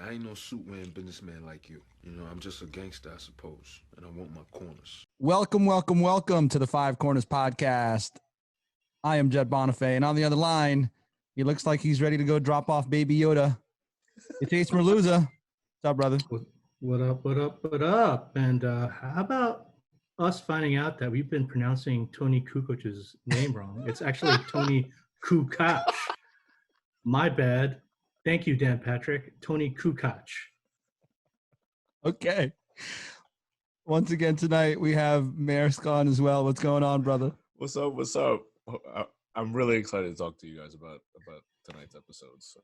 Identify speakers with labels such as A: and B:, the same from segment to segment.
A: I ain't no suit wearing businessman like you. You know, I'm just a gangster, I suppose, and I want my corners.
B: Welcome, welcome, welcome to the Five Corners Podcast. I am Jed Bonifay, and on the other line, he looks like he's ready to go drop off Baby Yoda. It's Ace Merluza. What's up, brother?
C: What up, what up, what up? And how about us finding out that we've been pronouncing Tony Kukoc's name wrong? It's actually Tony Kukoc. My bad. Thank you, Dan Patrick. Tony Kukoc.
B: Okay. Once again tonight, we have Maris Khan as well. What's going on, brother?
D: What's up? What's up? I'm really excited to talk to you guys about tonight's episode. So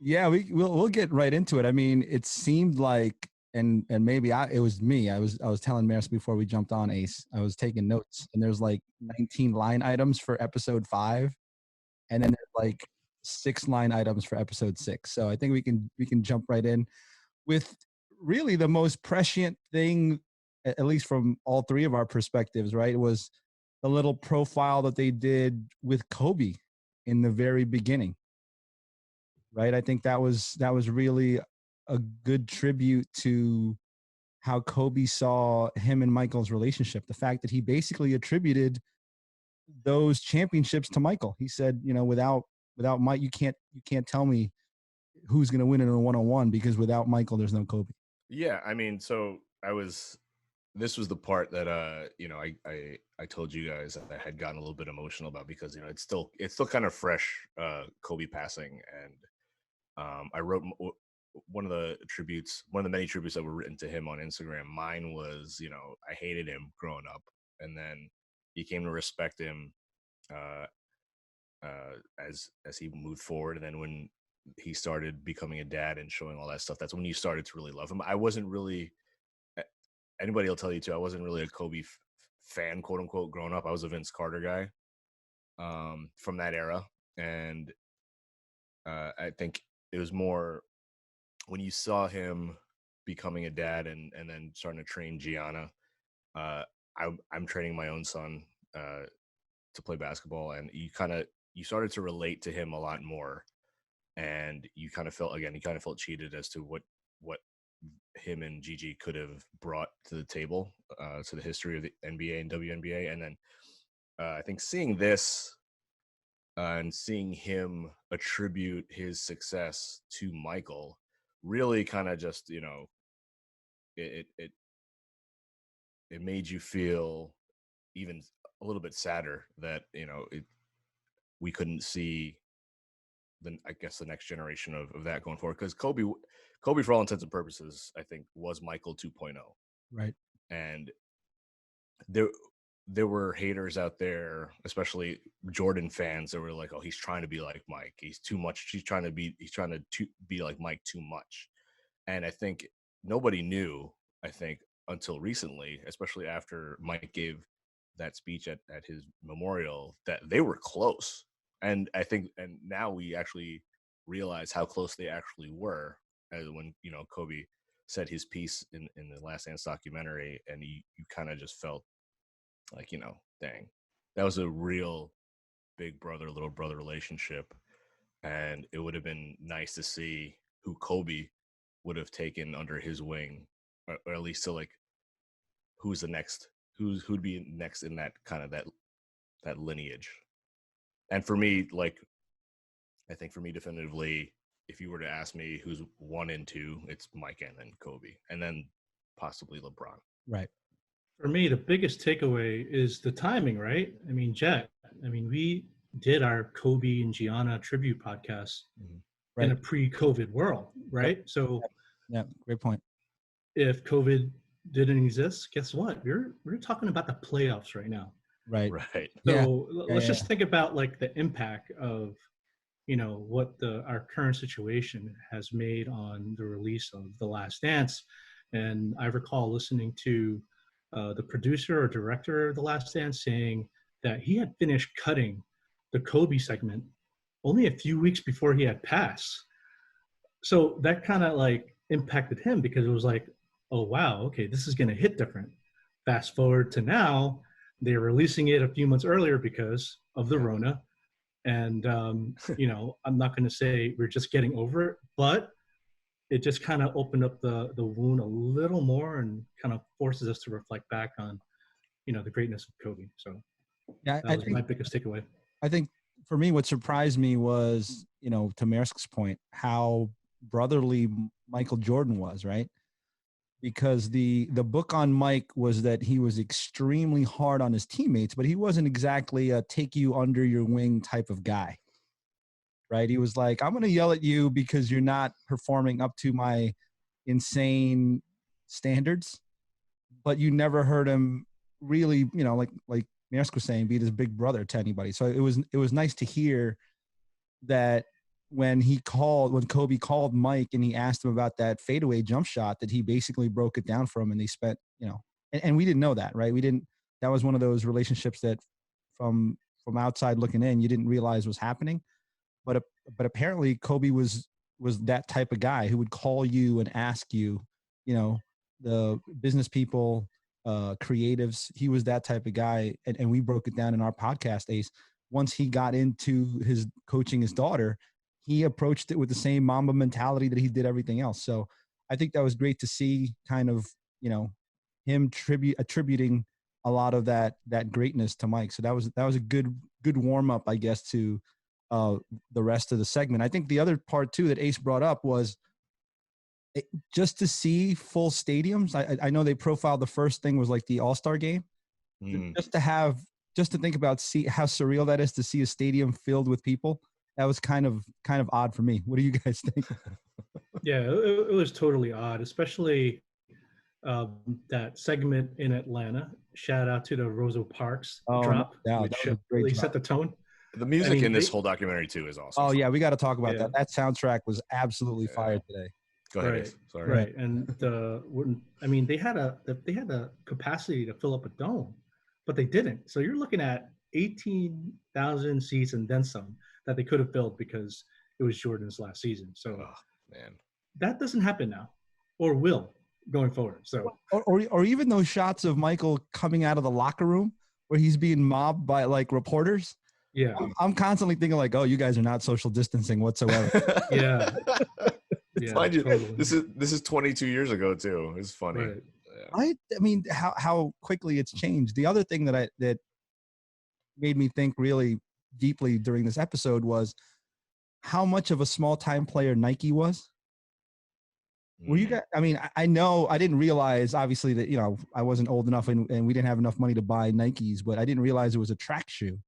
B: yeah, we'll get right into it. I mean, it seemed like, and maybe it was me. I was telling Maris before we jumped on, Ace. I was taking notes, and there's like 19 line items for episode 5, and then there's like 6 line items for episode 6. So I think we can jump right in with really the most prescient thing, at least from all three of our perspectives, right? It was the little profile that they did with Kobe in the very beginning, right? I think that was really a good tribute to how Kobe saw him and Michael's relationship. The fact that he basically attributed those championships to Michael. He said, you know, without Mike, you can't tell me who's going to win in a one-on-one, because without Michael, there's no Kobe.
D: yeah, I mean, this was the part that I told you guys that I had gotten a little bit emotional about, because it's still kind of fresh, Kobe passing, and I wrote one of the many tributes that were written to him on Instagram. Mine was, I hated him growing up, and then you came to respect him as he moved forward, and then when he started becoming a dad and showing all that stuff, that's when you started to really love him. I wasn't really, anybody will tell you too, I wasn't really a Kobe fan, quote unquote, growing up. I was a Vince Carter guy from that era, and I think it was more when you saw him becoming a dad and then starting to train Gianna. I'm training my own son to play basketball, and you started to relate to him a lot more, and you kind of felt cheated as to what him and Gigi could have brought to the table, to the history of the NBA and WNBA. And then I think seeing this and seeing him attribute his success to Michael really kind of just, it made you feel even a little bit sadder that, we couldn't see the next generation of that going forward. Because Kobe, for all intents and purposes, I think was Michael 2.0.
B: Right.
D: And there were haters out there, especially Jordan fans, that were like, "Oh, he's trying to be like Mike. He's too much. He's trying to be like Mike too much." And I think nobody knew, until recently, especially after Mike gave that speech at his memorial, that they were close. And I think, and now we actually realize how close they actually were, as when Kobe said his piece in the Last Dance documentary, and you kind of just felt like, dang, that was a real big brother little brother relationship. And it would have been nice to see who Kobe would have taken under his wing, or at least to like who'd be next in that kind of that lineage. And for me, I think for me definitively, if you were to ask me who's 1 and 2, it's Mike and then Kobe, and then possibly LeBron.
B: Right.
C: For me, the biggest takeaway is the timing, right? I mean, Jet, we did our Kobe and Gianna tribute podcast in a pre-COVID world, right?
B: Yep.
C: So
B: yeah, great point.
C: If COVID didn't exist, guess what? We're talking about the playoffs right now.
B: Right.
C: So let's just think about like the impact of, what our current situation has made on the release of The Last Dance. And I recall listening to the producer or director of The Last Dance saying that he had finished cutting the Kobe segment only a few weeks before he had passed. So that kind of like impacted him, because it was like, oh, wow, okay, this is going to hit different. Fast forward to now, they're releasing it a few months earlier because of the Rona. And, I'm not going to say we're just getting over it, but it just kind of opened up the wound a little more and kind of forces us to reflect back on, the greatness of Kobe. So
B: Yeah,
C: that was my biggest takeaway.
B: I think for me, what surprised me was, to Maersk's point, how brotherly Michael Jordan was, right? Because the book on Mike was that he was extremely hard on his teammates, but he wasn't exactly a take you under your wing type of guy, right? He was like, I'm going to yell at you because you're not performing up to my insane standards, but you never heard him really, like Maersk was saying, be this big brother to anybody. So it was nice to hear that when Kobe called Mike and he asked him about that fadeaway jump shot, that he basically broke it down for him, and they spent, and we didn't know that, right? That was one of those relationships that from outside looking in, you didn't realize was happening. But apparently Kobe was that type of guy who would call you and ask you, the business people, creatives. He was that type of guy. And we broke it down in our podcast, Ace. Once he got into his coaching his daughter, he approached it with the same Mamba mentality that he did everything else. So I think that was great to see, kind of, him attributing a lot of that greatness to Mike. So that was a good warm up, I guess, to the rest of the segment. I think the other part too that Ace brought up was just to see full stadiums. I know they profiled the first thing was like the All-Star game. Just to think about see how surreal that is to see a stadium filled with people. That was kind of odd for me. What do you guys think?
C: Yeah, it was totally odd, especially that segment in Atlanta. Shout out to the Rosa Parks drop, which really set the tone.
D: The music in this whole dodocumentary too is awesome.
B: Oh yeah, we got to talk about that. That soundtrack was absolutely fire today.
D: Go ahead. Right. Sorry.
C: Right, and they had a capacity to fill up a dome, but they didn't. So you're looking at 18,000 seats and then some that they could have filled because it was Jordan's last season. So that doesn't happen now, or will going forward. So
B: or even those shots of Michael coming out of the locker room where he's being mobbed by like reporters.
C: Yeah,
B: I'm constantly thinking like, oh, you guys are not social distancing whatsoever.
C: Yeah.
D: Mind you, totally. This is 22 years ago too. It's funny.
C: Right.
B: Yeah. I mean, how quickly it's changed. The other thing that made me think really deeply during this episode was how much of a small time player Nike was. Were you guys? I mean, I know I didn't realize obviously that I wasn't old enough and we didn't have enough money to buy Nikes, but I didn't realize it was a track shoe.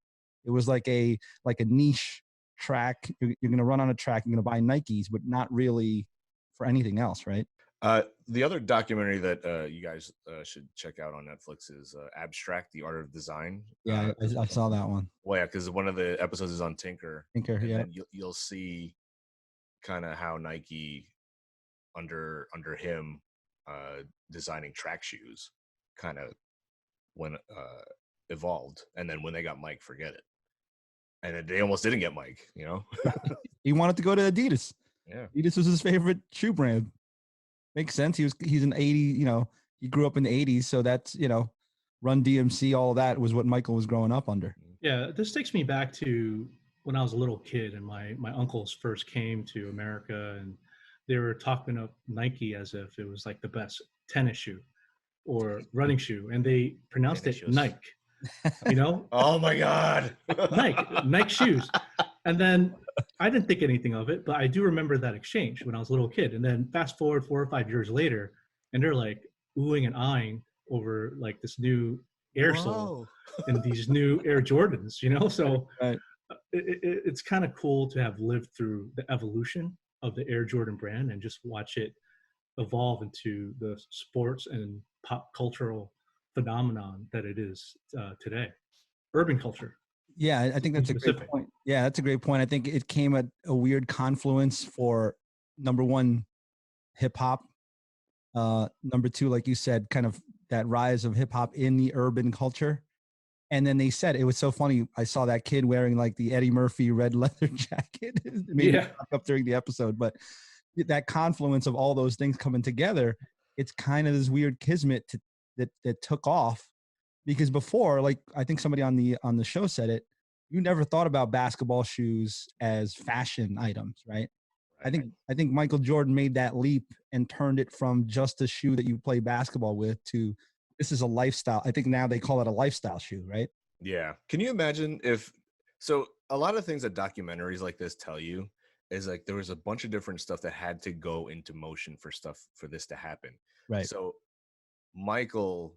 B: It was like a niche track. You're going to run on a track. You're going to buy Nikes, but not really for anything else, right?
D: The other documentary that you guys should check out on Netflix is Abstract: The Art of Design.
B: Yeah, I saw that one.
D: Well, yeah, because one of the episodes is on Tinker.
B: Tinker, yeah.
D: And you'll see kind of how Nike under him designing track shoes kind of evolved, and then when they got Mike, forget it. And they almost didn't get Mike,
B: He wanted to go to Adidas.
D: Yeah.
B: Adidas was his favorite shoe brand. Makes sense. He's an 80, he grew up in the 80s. So that's, Run DMC, all of that was what Michael was growing up under.
C: Yeah. This takes me back to when I was a little kid and my uncles first came to America and they were talking up Nike as if it was like the best tennis shoe or running shoe. And they pronounced it Nike.
D: Oh my God.
C: Nike shoes. And then I didn't think anything of it, but I do remember that exchange when I was a little kid. And then fast forward 4 or 5 years later, and they're like oohing and eyeing over like this new Air Sole and these new Air Jordans, So
B: right.
C: It's kind of cool to have lived through the evolution of the Air Jordan brand and just watch it evolve into the sports and pop cultural phenomenon that it is today. Urban culture.
B: Yeah, I think that's a great point. Yeah, that's a great point. I think it came at a weird confluence for number one, hip hop. Number two, like you said, kind of that rise of hip hop in the urban culture. And then they said, it was so funny. I saw that kid wearing like the Eddie Murphy red leather jacket. Maybe up during the episode, but that confluence of all those things coming together, it's kind of this weird kismet that took off. Because before, like I think somebody on the show said it, you never thought about basketball shoes as fashion items, right? I think Michael Jordan made that leap and turned it from just a shoe that you play basketball with to this is a lifestyle. I think now they call it a lifestyle shoe, right?
D: Yeah. Can you imagine if so a lot of things that documentaries like this tell you is like there was a bunch of different stuff that had to go into motion for this to happen.
B: Right.
D: So Michael's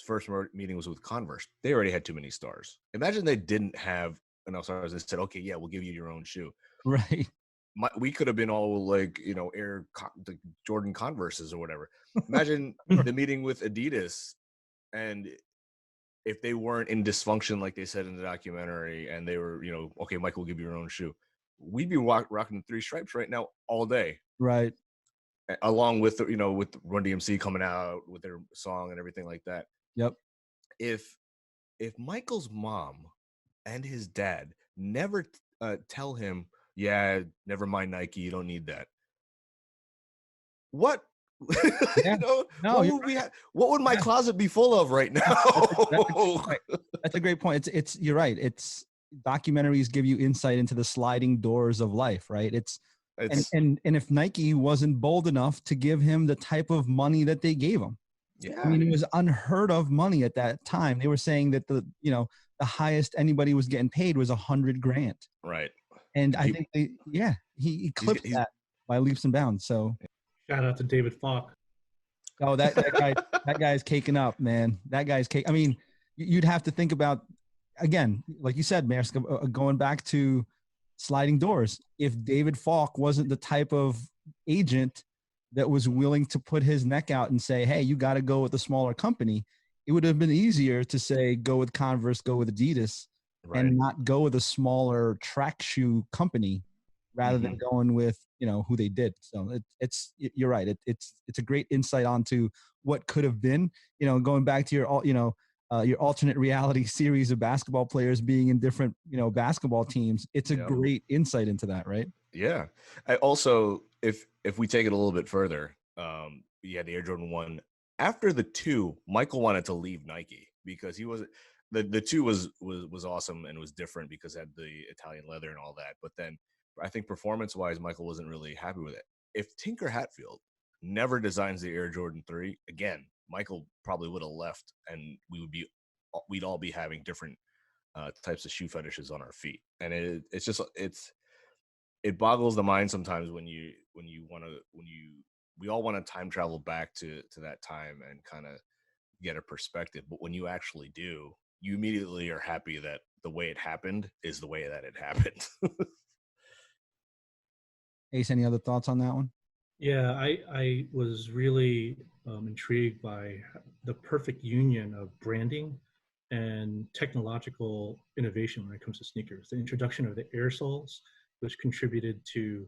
D: first meeting was with Converse. They already had too many stars. Imagine they didn't have enough stars. They said, okay, yeah, we'll give you your own shoe.
B: Right.
D: We could have been all like, the Jordan Converses or whatever. Imagine the meeting with Adidas, and if they weren't in dysfunction like they said in the documentary, and they were, okay, Michael, will give you your own shoe, we'd be rocking the 3 stripes right now all day.
B: Right.
D: Along with with Run DMC coming out with their song and everything like that.
B: Yep.
D: If Michael's mom and his dad never tell him, yeah, never mind Nike, you don't need that. What?
B: Yeah.
D: What would my closet be full of right now?
B: That's a great point. It's you're right. It's documentaries give you insight into the sliding doors of life, right? And if Nike wasn't bold enough to give him the type of money that they gave him.
D: Yeah.
B: I mean, it was unheard of money at that time. They were saying that the highest anybody was getting paid was $100,000.
D: Right.
B: And I think he eclipsed that by leaps and bounds. So
C: shout out to David Falk.
B: Oh, that guy's caking up, man. That guy's cake. I mean, you'd have to think about, again, like you said, Maersk, going back to sliding doors. If David Falk wasn't the type of agent that was willing to put his neck out and say, hey, you got to go with a smaller company, it would have been easier to say, go with Converse, go with Adidas, right, and not go with a smaller track shoe company rather than going with, who they did. So you're right. It's a great insight onto what could have been, going back to your alternate reality series of basketball players being in different, basketball teams. It's a great insight into that, right?
D: Yeah. I also, if we take it a little bit further, the Air Jordan 1, after the 2, Michael wanted to leave Nike because he wasn't, the 2 was awesome and was different because it had the Italian leather and all that. But then I think performance-wise, Michael wasn't really happy with it. If Tinker Hatfield never designs the Air Jordan 3 again, Michael probably would have left, and we'd all be having different types of shoe fetishes on our feet. And it boggles the mind sometimes when we all want to time travel back to that time and kind of get a perspective. But when you actually do, you immediately are happy that the way it happened is the way that it happened.
B: Ace, any other thoughts on that one?
C: Yeah, I was really intrigued by the perfect union of branding and technological innovation when it comes to sneakers. The introduction of the air soles, which contributed to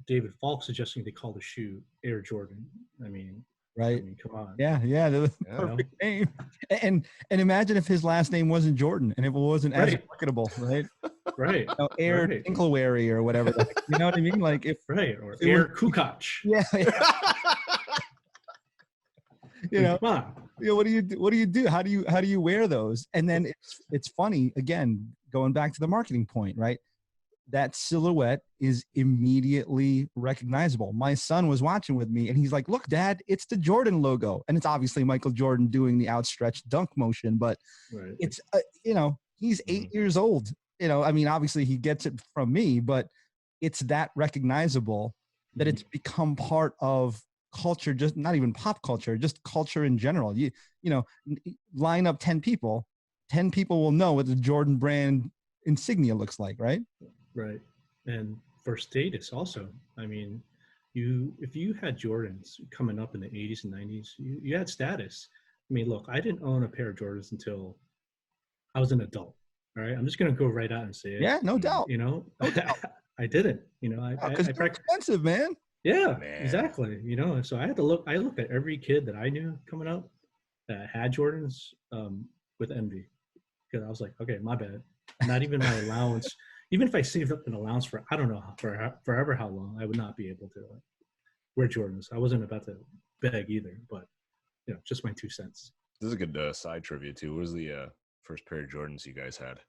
C: David Falk suggesting they call the shoe Air Jordan. I mean,
B: right?
C: Come on.
B: Yeah, the perfect name. And imagine if his last name wasn't Jordan and if it wasn't as marketable, right?
C: Right.
B: Air Tinkleberry or whatever. You know what I mean? Like
C: or Air Kukoc.
B: Yeah.
C: Come on.
B: What do you do? How do you wear those? And then it's funny, again, going back to the marketing point, right? That silhouette is immediately recognizable. My son was watching with me and he's like, look, Dad, it's the Jordan logo. And it's obviously Michael Jordan doing the outstretched dunk motion, but it's, he's 8 years old. I mean, obviously he gets it from me, but it's that recognizable that it's become part of culture, just not even pop culture, just culture in general. Line up 10 people will know what the Jordan brand insignia looks like, right?
C: Right. And for status also, I mean, if you had Jordans coming up in the 80s and 90s, you had status. I mean, look, I didn't own a pair of Jordans until I was an adult. All right. I'm just going to go right out and say it.
B: Yeah, no doubt.
C: No doubt. I didn't,
B: because they're expensive, man.
C: Yeah, exactly. So I looked at every kid that I knew coming up that had Jordans with envy, because I was like, okay, my bad. Not even my allowance. Even if I saved up an allowance for, I don't know, forever how long, I would not be able to wear Jordans. I wasn't about to beg either, but, just my 2 cents.
D: This is a good side trivia, too. What was the first pair of Jordans you guys had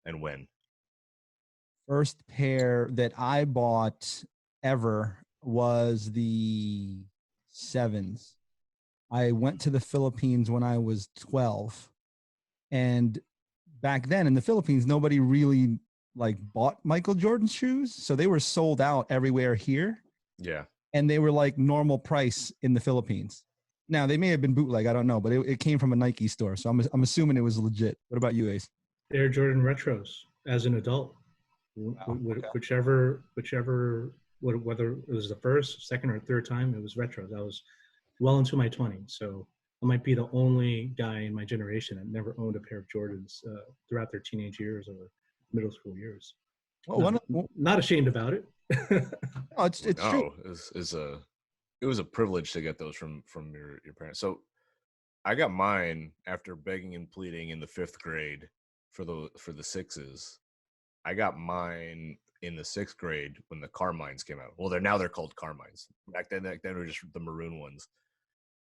D: and when?
B: First pair that I bought, ever was the sevens. I went to the Philippines when I was 12, and back then in the Philippines, nobody really like bought Michael Jordan shoes, so they were sold out everywhere here,
D: Yeah.
B: and they were like normal price in the Philippines. Now they may have been bootleg, I don't know, but it came from a Nike store, so I'm assuming it was legit. What about you, Ace?
C: Air Jordan retros as an adult,
B: Okay.
C: whichever, whether it was the first, second, or third time, it was retros. I was well into my 20s, so I might be the only guy in my generation that never owned a pair of Jordans throughout their teenage years or middle school years.
B: Well,
C: Not ashamed about it.
B: no, it's true.
D: No, it was a privilege to get those from your parents. So I got mine after begging and pleading in the 5th grade for the sixes. I got mine in the 6th grade when the Carmines came out. Well, they're called Carmines. Back then they were just the maroon ones.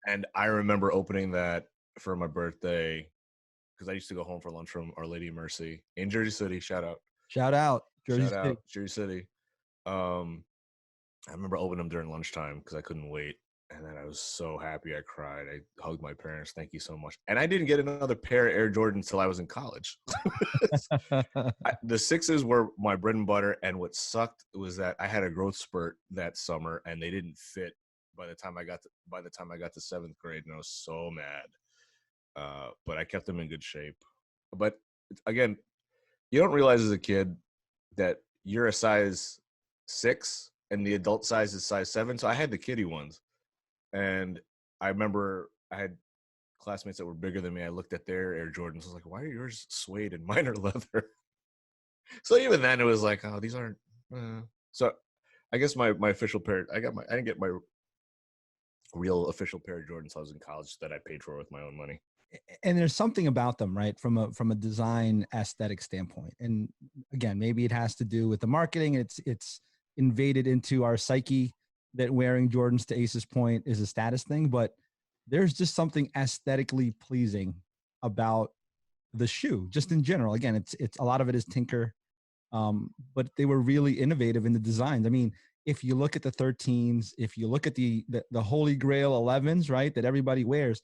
D: And I remember opening that for my birthday because I used to go home for lunch from Our Lady of Mercy in Jersey City. Shout out
B: Jersey City.
D: Jersey City. I remember opening them during lunchtime because I couldn't wait. And then I was so happy I cried. I hugged my parents. Thank you so much. And I didn't get another pair of Air Jordans until I was in college. The sixes were my bread and butter. And what sucked was that I had a growth spurt that summer and they didn't fit by the time I got to 7th grade. And I was so mad. But I kept them in good shape. But again, you don't realize as a kid that you're a size 6 and the adult size is size 7. So I had the kiddie ones. And I remember I had classmates that were bigger than me. I looked at their Air Jordans. I was like, why are yours suede and mine are leather? So even then it was like, oh, these aren't. So I guess my official pair, I didn't get my real official pair of Jordans. I was in college that I paid for with my own money.
B: And there's something about them, right, from a design aesthetic standpoint. And again, maybe it has to do with the marketing. It's invaded into our psyche that wearing Jordans, to Ace's point, is a status thing, but there's just something aesthetically pleasing about the shoe, just in general. Again, it's a lot of it is tinker, but they were really innovative in the designs. I mean, if you look at the 13s, if you look at the Holy Grail 11s, right, that everybody wears.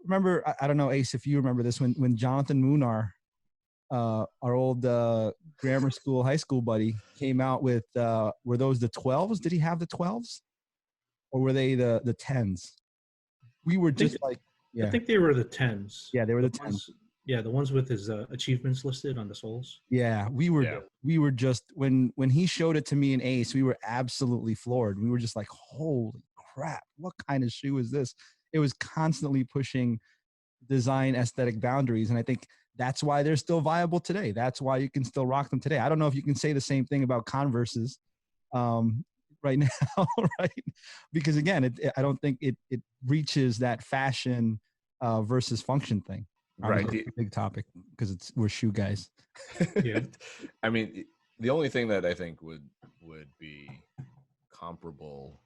B: Remember, I don't know, Ace, if you remember this, when Jonathan Munar, our old grammar school, high school buddy, came out with, were those the 12s? Did he have the 12s? Or were they the 10s? We were just
C: I think they were the 10s.
B: Yeah, they were the 10s.
C: The ones with his achievements listed on the soles.
B: Yeah, we were just, when he showed it to me and Ace, we were absolutely floored. We were just like, holy crap, what kind of shoe is this? It was constantly pushing design aesthetic boundaries. And I think that's why they're still viable today. That's why you can still rock them today. I don't know if you can say the same thing about Converses right now, right? Because again, I don't think it reaches that fashion versus function thing.
D: Right.
B: It's a big topic because we're shoe guys.
C: Yeah.
D: I mean, the only thing that I think would be comparable,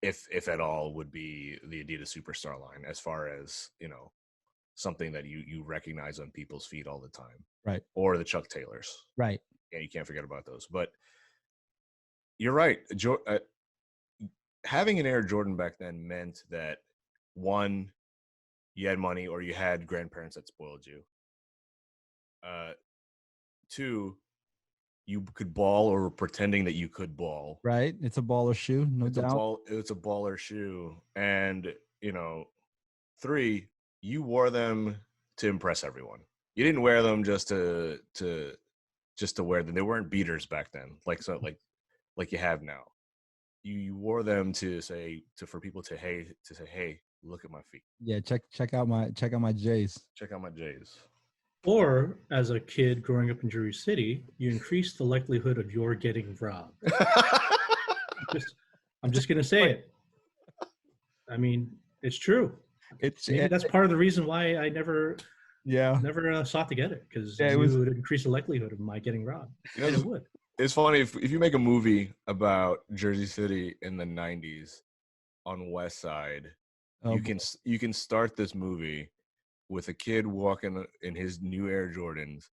D: if at all, would be the Adidas Superstar line, as far as, something that you recognize on people's feet all the time.
B: Right.
D: Or the Chuck Taylors.
B: Right.
D: Yeah, you can't forget about those. But you're right. Having an Air Jordan back then meant that, one, you had money or you had grandparents that spoiled you. 2, you could ball or were pretending that you could ball.
B: Right. It's a baller shoe, no doubt.
D: It's a baller shoe. And, 3, you wore them to impress everyone. You didn't wear them just to wear them. They weren't beaters back then, like you have now. You wore them for people to say, hey, look at my feet.
B: Yeah, check out my J's.
D: Check out my J's.
C: Or as a kid growing up in Jersey City, you increase the likelihood of your getting robbed. I'm just gonna say it. I mean, it's true. That's part of the reason why I never sought to get it, because it would increase the likelihood of my getting robbed. It would.
D: It's funny if you make a movie about Jersey City in the 90s on West Side, you can start this movie with a kid walking in his new Air Jordans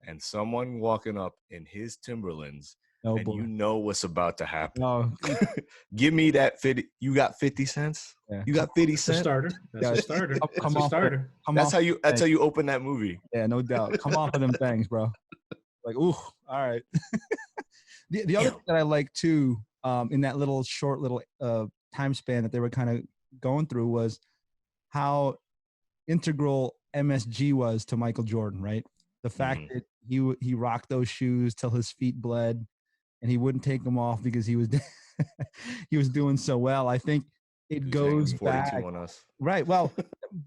D: and someone walking up in his Timberlands
B: No,
D: and
B: boy.
D: you know what's about to happen.
B: No.
D: Give me that 50. You got 50 cents?
B: Yeah.
D: You got 50
C: That's a
D: cents?
C: starter. That's
B: Yeah,
C: a starter.
B: come
C: That's a
B: off
C: starter.
B: Come
D: That's
B: off
D: how you
B: the
D: that's how
B: thing.
D: you open that movie.
B: Yeah, no doubt. Come off of them things, bro. Like, ooh, all right. The other thing that I like too, in that little short little time span that they were kind of going through was how integral MSG was to Michael Jordan, right? The fact that he rocked those shoes till his feet bled, and he wouldn't take them off because he was he was doing so well. I think it goes
D: 42
B: back,
D: on us.
B: right? Well,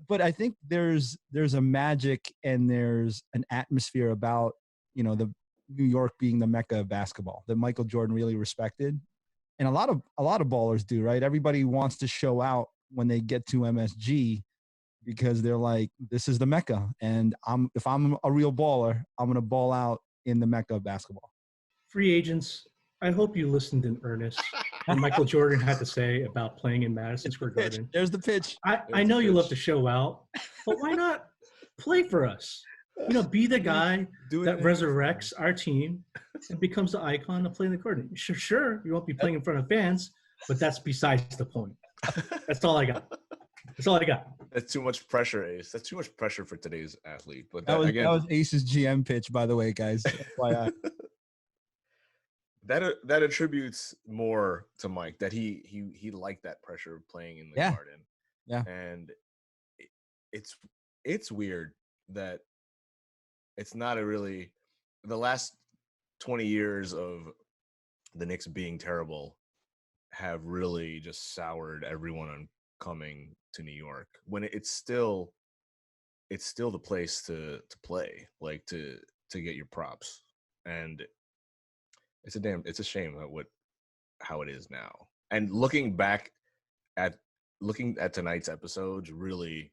B: but I think there's a magic and there's an atmosphere about, you know, the New York being the mecca of basketball that Michael Jordan really respected, and a lot of ballers do, right? Everybody wants to show out when they get to MSG because they're like, this is the mecca, and if I'm a real baller, I'm gonna ball out in the mecca of basketball.
C: Free agents, I hope you listened in earnest what Michael Jordan had to say about playing in Madison Square Garden.
B: There's the pitch.
C: I know you love to show out, but why not play for us? You know, be the guy that resurrects our team and becomes the icon of playing the court. Sure, you won't be playing in front of fans, but that's besides the point. That's all I got. That's all I got.
D: That's too much pressure, Ace. That's too much pressure for today's athlete. But
B: That
D: again,
B: was Ace's GM pitch, by the way, guys. FYI.
D: that attributes more to Mike, that he liked that pressure of playing in the Garden.
B: Yeah.
D: And it's weird that it's not a really the last 20 years of the Knicks being terrible have really just soured everyone on coming to New York when it's still the place to play, like to get your props. And it's a shame how it is now. And looking at tonight's episodes really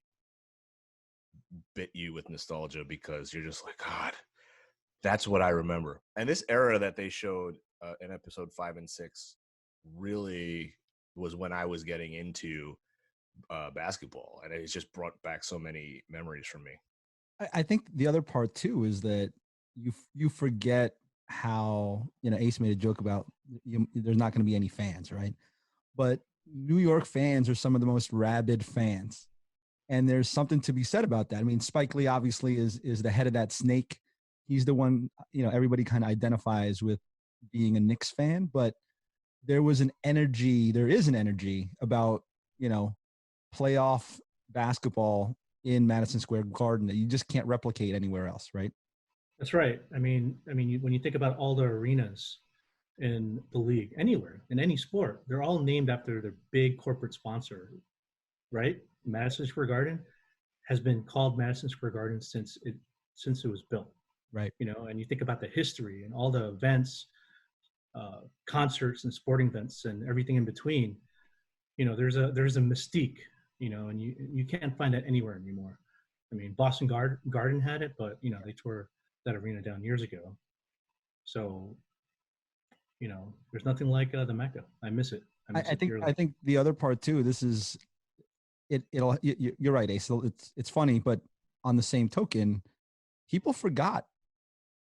D: bit you with nostalgia, because you're just like, God, that's what I remember. And this era that they showed in episode 5 and 6 really was when I was getting into basketball, and it's just brought back so many memories for me.
B: I think the other part too is that you forget how, you know, Ace made a joke about there's not going to be any fans, right? But New York fans are some of the most rabid fans, and there's something to be said about that. I mean, Spike Lee obviously is the head of that snake. He's the one, you know, everybody kind of identifies with being a Knicks fan, but there is an energy about, you know, playoff basketball in Madison Square Garden that you just can't replicate anywhere else, right?
C: That's right. I mean, when you think about all the arenas in the league, anywhere in any sport, they're all named after their big corporate sponsor, right? Madison Square Garden has been called Madison Square Garden since it was built,
B: right?
C: You know, and you think about the history and all the events, concerts and sporting events and everything in between. You know, there's a mystique, you know, and you can't find that anywhere anymore. I mean, Boston Garden had it, but you know, they tore that arena down years ago. So, you know, there's nothing like the Mecca. I miss it.
B: I think the other part too. This is you're right, Ace. It's funny, but on the same token, people forgot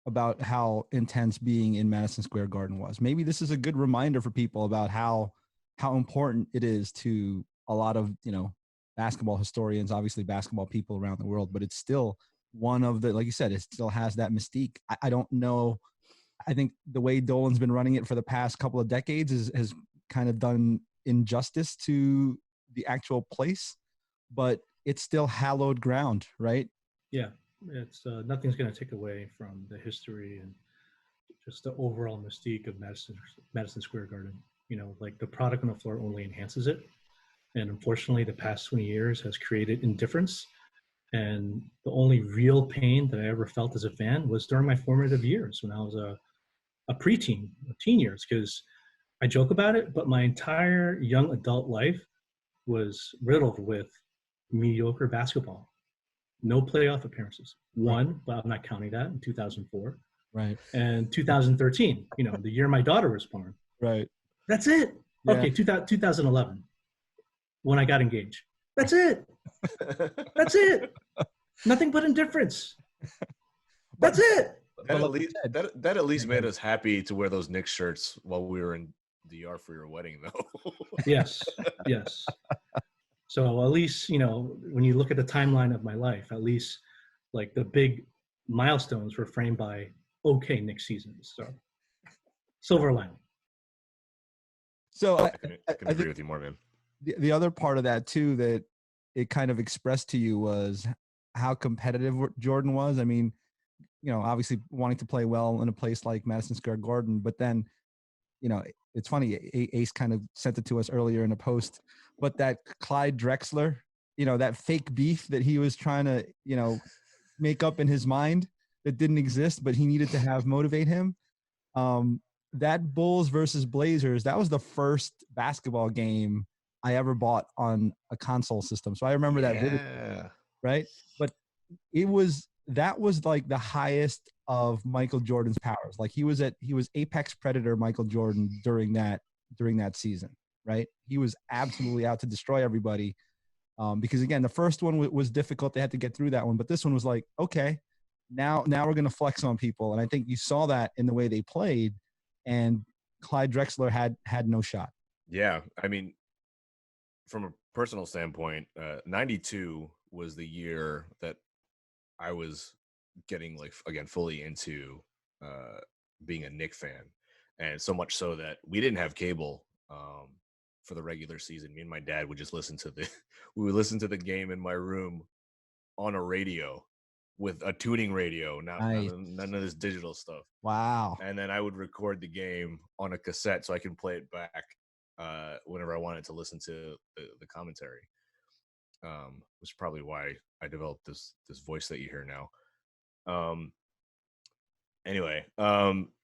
B: about how intense being in Madison Square Garden was. Maybe this is a good reminder for people about how important it is to a lot of, you know, basketball historians, obviously basketball people around the world, but it's still one of the, like you said, it still has that mystique. I don't know. I think the way Dolan's been running it for the past couple of decades has kind of done injustice to the actual place, but it's still hallowed ground, right?
C: Yeah, it's nothing's going to take away from the history and just the overall mystique of Madison Square Garden. You know, like the product on the floor only enhances it. And unfortunately, the past 20 years has created indifference. And the only real pain that I ever felt as a fan was during my formative years when I was a preteen, teen years, because I joke about it, but my entire young adult life was riddled with mediocre basketball. No playoff appearances. One, but I'm not counting that, in 2004.
B: Right.
C: And 2013, you know, the year my daughter was born.
B: Right.
C: That's it.
B: Yeah.
C: Okay, 2011, when I got engaged. That's it. That's it. Nothing but indifference. That's it.
D: That at
B: like
D: least
B: I said,
D: that at least made us happy to wear those Knicks shirts while we were in DR for your wedding, though.
C: Yes, yes. So at least, when you look at the timeline of my life, at least like the big milestones were framed by okay Knicks seasons. So silver lining.
B: so
D: I can
B: I
D: agree
B: think
D: with you more, man.
B: the other part of that too that it kind of expressed to you was how competitive Jordan was. I mean, obviously wanting to play well in a place like Madison Square Garden, but then, it's funny, Ace kind of sent it to us earlier in a post, but that Clyde Drexler, that fake beef that he was trying to, make up in his mind that didn't exist, but he needed to have motivate him. That Bulls versus Blazers, that was the first basketball game I ever bought on a console system. So I remember that vividly,
D: Yeah.
B: right? But that was like the highest of Michael Jordan's powers. Like he was apex predator Michael Jordan during that season, right? He was absolutely out to destroy everybody. Because again, the first one was difficult. They had to get through that one, but this one was like, okay, now we're going to flex on people. And I think you saw that in the way they played, and Clyde Drexler had no shot.
D: Yeah. I mean, from a personal standpoint, 92 was the year that I was getting fully into being a Knicks fan. And so much so that we didn't have cable for the regular season. Me and my dad would just listen to the game in my room on a radio with a tuning radio, none of this digital stuff.
B: Wow.
D: And then I would record the game on a cassette so I can play it back whenever I wanted to listen to the commentary. Which is probably why I developed this voice that you hear now. Anyway,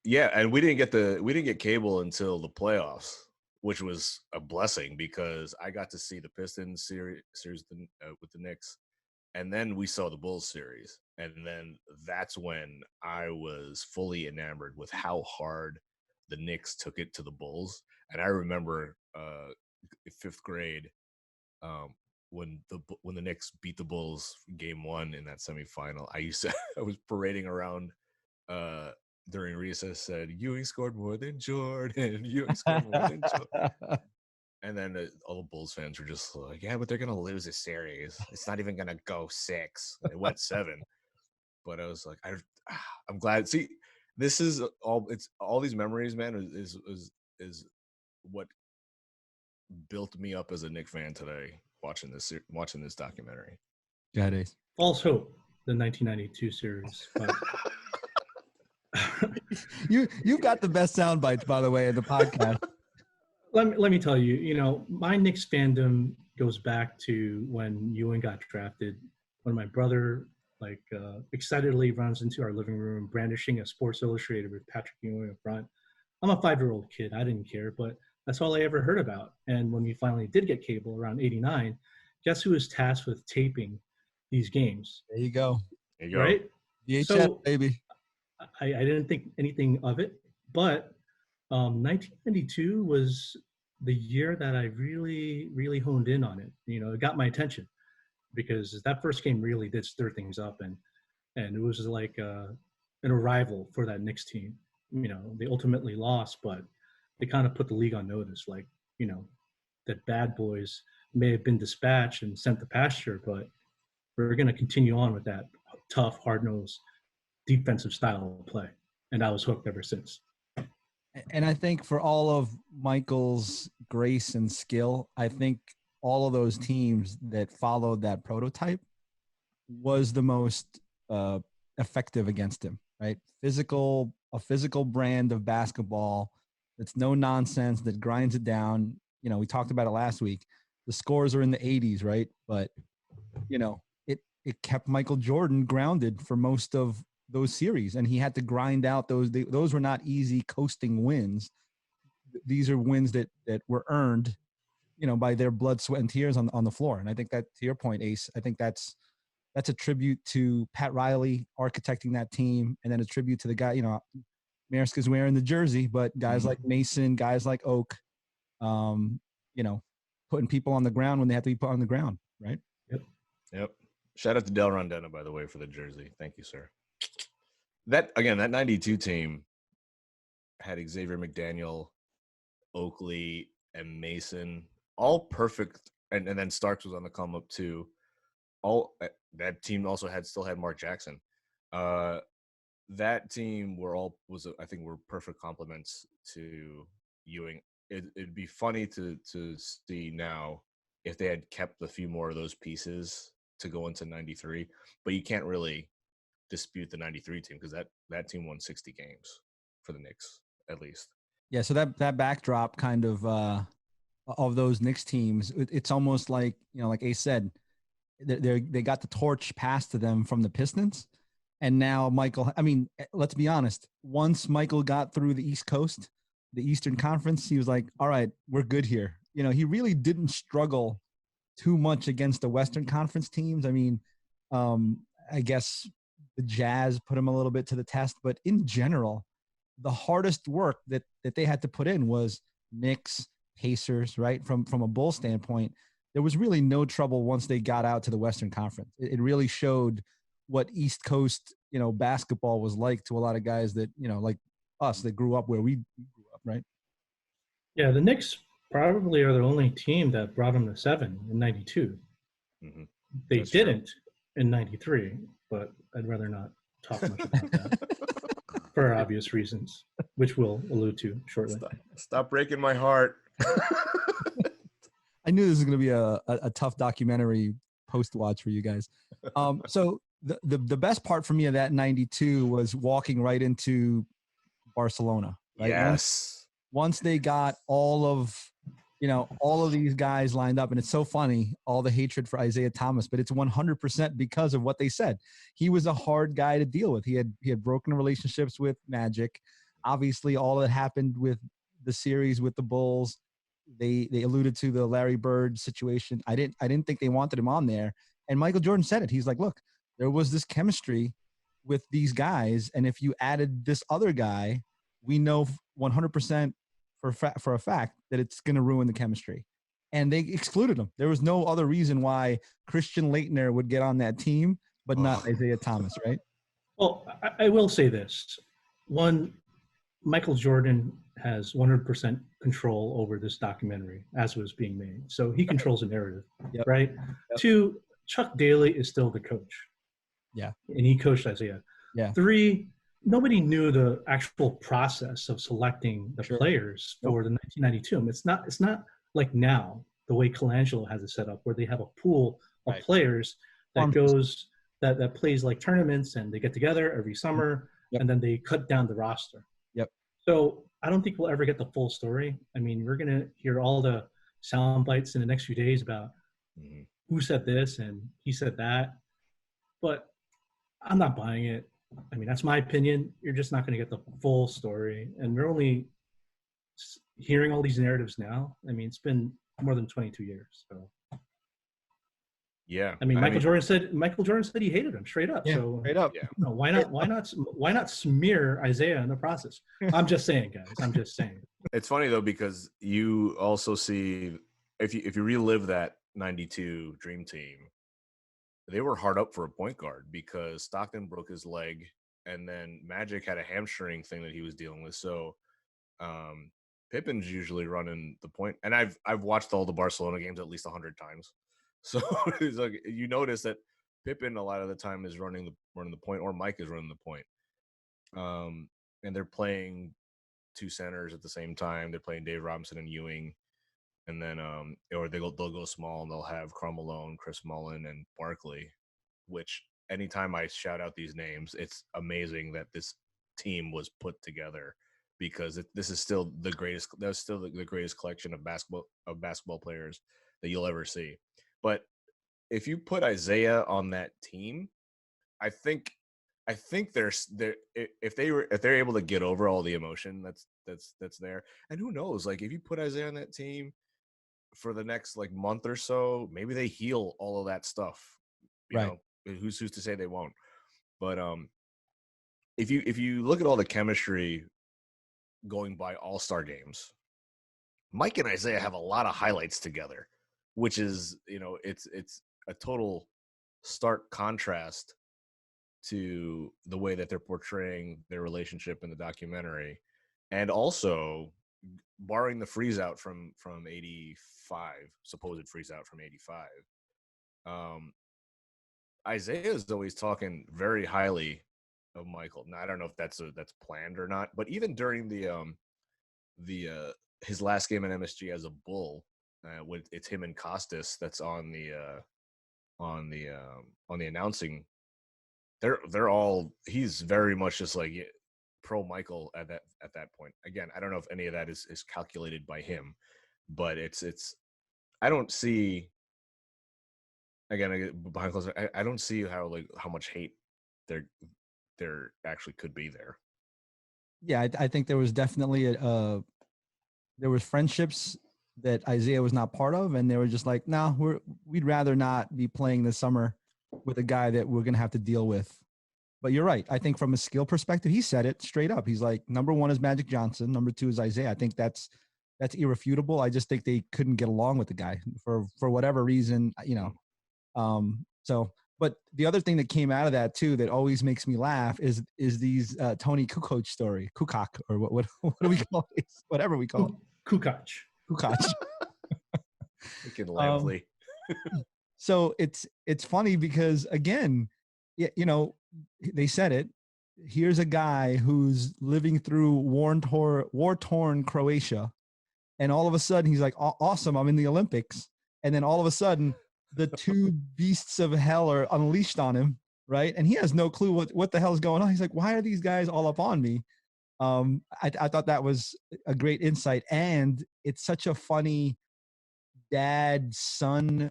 D: yeah, and we didn't get cable until the playoffs, which was a blessing because I got to see the Pistons series with the Knicks, and then we saw the Bulls series, and then that's when I was fully enamored with how hard the Knicks took it to the Bulls. And I remember fifth grade, when the Knicks beat the Bulls game 1 in that semifinal, I was parading around during recess, said Ewing scored more than Jordan. Ewing scored more than Jordan. And then all the Bulls fans were just like, yeah, but they're gonna lose a series. It's not even gonna go 6. It went 7. But I was like, I'm glad. See, this is all these memories, man. Is what built me up as a Knicks fan today. Watching this documentary.
B: Yeah, it is.
C: False Hope, the 1992 series. But
B: You've got the best sound bites, by the way, in the podcast.
C: let me tell you, my Knicks fandom goes back to when Ewing got drafted, when my brother excitedly runs into our living room brandishing a Sports Illustrated with Patrick Ewing up front. I'm a 5-year-old kid. I didn't care, but that's all I ever heard about. And when we finally did get cable around 89, guess who was tasked with taping these games?
B: There you go.
D: There you go.
C: Right?
B: VHS,
C: So,
B: baby.
C: I didn't think anything of it, but 1992 was the year that I really, really honed in on it. It got my attention because that first game really did stir things up, and it was like an arrival for that Knicks team. They ultimately lost, but they kind of put the league on notice, that bad boys may have been dispatched and sent to pasture, but we're going to continue on with that tough, hard-nosed defensive style of play. And I was hooked ever since.
B: And I think for all of Michael's grace and skill, I think all of those teams that followed that prototype was the most effective against him, right? A physical brand of basketball that's no nonsense, that grinds it down. We talked about it last week. The scores are in the 80s, right? But, it kept Michael Jordan grounded for most of those series, and he had to grind out those were not easy coasting wins. These are wins that were earned, by their blood, sweat, and tears on the floor. And I think that, to your point, Ace, I think that's a tribute to Pat Riley architecting that team, and then a tribute to the guy, Maerska's wearing the jersey, but guys like Mason, guys like Oak, putting people on the ground when they have to be put on the ground, right?
C: Yep.
D: Shout out to Del Rondena, by the way, for the jersey. Thank you, sir. that 92 team had Xavier McDaniel, Oakley, and Mason, all perfect, and then Starks was on the come up too. All that team also still had Mark Jackson. That team I think were perfect complements to Ewing. It'd be funny to see now if they had kept a few more of those pieces to go into 93, but you can't really dispute the 93 team because that team won 60 games for the Knicks at least.
B: Yeah, so that backdrop kind of those Knicks teams, it's almost like, like Ace said, they got the torch passed to them from the Pistons, and now Michael. I mean, let's be honest. Once Michael got through the East Coast, the Eastern Conference, he was like, "All right, we're good here." He really didn't struggle too much against the Western Conference teams. I mean, I guess the Jazz put him a little bit to the test, but in general, the hardest work that they had to put in was Knicks, Pacers, right? From a Bull standpoint, there was really no trouble once they got out to the Western Conference. It really showed what East Coast, basketball was like to a lot of guys that, like us that grew up where we grew up, right?
C: Yeah, the Knicks probably are the only team that brought them to 7 in 92.
D: Mm-hmm.
C: They
D: That's
C: didn't in 93, but I'd rather not talk much about that for obvious reasons, which we'll allude to shortly.
D: Stop breaking my heart.
B: I knew this was going to be a tough documentary post watch for you guys. So the best part for me of that 92 was walking right into Barcelona. Right?
D: Yes.
B: Once they got all of these guys lined up, and it's so funny, all the hatred for Isaiah Thomas, but it's 100% because of what they said. He was a hard guy to deal with. He had broken relationships with Magic. Obviously, all that happened with the series with the Bulls. They alluded to the Larry Bird situation. I didn't think they wanted him on there. And Michael Jordan said it. He's like, look, there was this chemistry with these guys, and if you added this other guy, we know 100% for a fact that it's going to ruin the chemistry. And they excluded him. There was no other reason why Christian Laettner would get on that team, but not Isaiah Thomas, right?
C: Well, I will say this. One, Michael Jordan has 100% control over this documentary as it was being made. So he controls the narrative, right? Yep. 2, Chuck Daly is still the coach.
B: Yeah.
C: And he coached Isaiah.
B: Yeah.
C: 3, nobody knew the actual process of selecting the players for the 1992. It's not like now, the way Colangelo has it set up, where they have a pool of players that that plays like tournaments, and they get together every summer, and then they cut down the roster.
B: Yep.
C: So I don't think we'll ever get the full story. I mean, we're going to hear all the sound bites in the next few days about who said this and he said that, but I'm not buying it. I mean, that's my opinion. You're just not going to get the full story. And we're only hearing all these narratives now. I mean, it's been more than 22 years. So,
D: yeah.
C: I mean, Michael Jordan said he hated him straight up.
B: Yeah,
C: so
B: straight up.
C: Why not smear Isaiah in the process? I'm just saying, guys. I'm just saying.
D: It's funny though, because you also see, if you relive that 92 Dream Team, they were hard up for a point guard because Stockton broke his leg, and then Magic had a hamstring thing that he was dealing with. So Pippen's usually running the point, and I've watched all the Barcelona games at least 100 times. So it's like you notice that Pippen a lot of the time is running the point, or Mike is running the point. And they're playing 2 centers at the same time. They're playing Dave Robinson and Ewing. And then, or they'll go small, and they'll have Karl Malone, Chris Mullin, and Barkley. Which anytime I shout out these names, it's amazing that this team was put together, because this is still the greatest. That's still the greatest collection of basketball players that you'll ever see. But if you put Isaiah on that team, I think if they're able to get over all the emotion that's there, and who knows, like if you put Isaiah on that team for the next like month or so, maybe they heal all of that stuff. You know, who's to say they won't? But if you look at all the chemistry going by All-Star games, Mike and Isaiah have a lot of highlights together, which is, it's a total stark contrast to the way that they're portraying their relationship in the documentary, and also barring the freeze out from 85, supposed freeze out from 85. Isaiah is always talking very highly of Michael. Now I don't know if that's planned or not, but even during the his last game in MSG as a Bull, with it's him and Costas that's on the announcing. They're all, he's very much just like pro Michael at that point. Again, I don't know if any of that is calculated by him, but it's I don't see, again, behind closed doors, I don't see how much hate there actually could be there.
B: Yeah, I think there was definitely there was friendships that Isaiah was not part of, and they were just like, no, we'd rather not be playing this summer with a guy that we're gonna have to deal with. But you're right. I think from a skill perspective, he said it straight up. He's like, number one is Magic Johnson, number two is Isaiah. I think that's irrefutable. I just think they couldn't get along with the guy for whatever reason, you know. So, but the other thing that came out of that too that always makes me laugh is these Tony Kukoc story, Kukoc, or what do we call it? Whatever we call it.
C: Kukoc.
D: Freaking lively.
B: So it's funny because, again, you know, they said it. Here's a guy who's living through war-torn Croatia, and all of a sudden he's like, awesome, I'm in the Olympics. And then all of a sudden the two beasts of hell are unleashed on him, right? And he has no clue what the hell is going on. He's like, why are these guys all up on me? I thought that was a great insight. And it's such a funny dad-son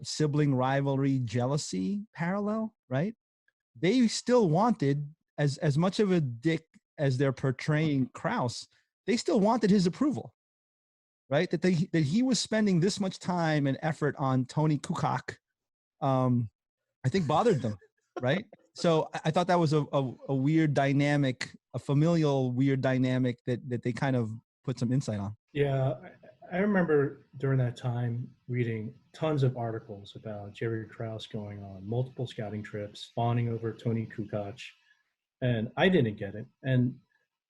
B: sibling rivalry, jealousy parallel, right? They still wanted, as much of a dick as they're portraying Krause, they still wanted his approval, right? That he was spending this much time and effort on Tony Kukoc, I think bothered them, right? So I thought that was a weird dynamic, a familial weird dynamic that they kind of put some insight on.
C: Yeah, I remember during that time reading tons of articles about Jerry Krause going on multiple scouting trips, fawning over Tony Kukoc, and I didn't get it. And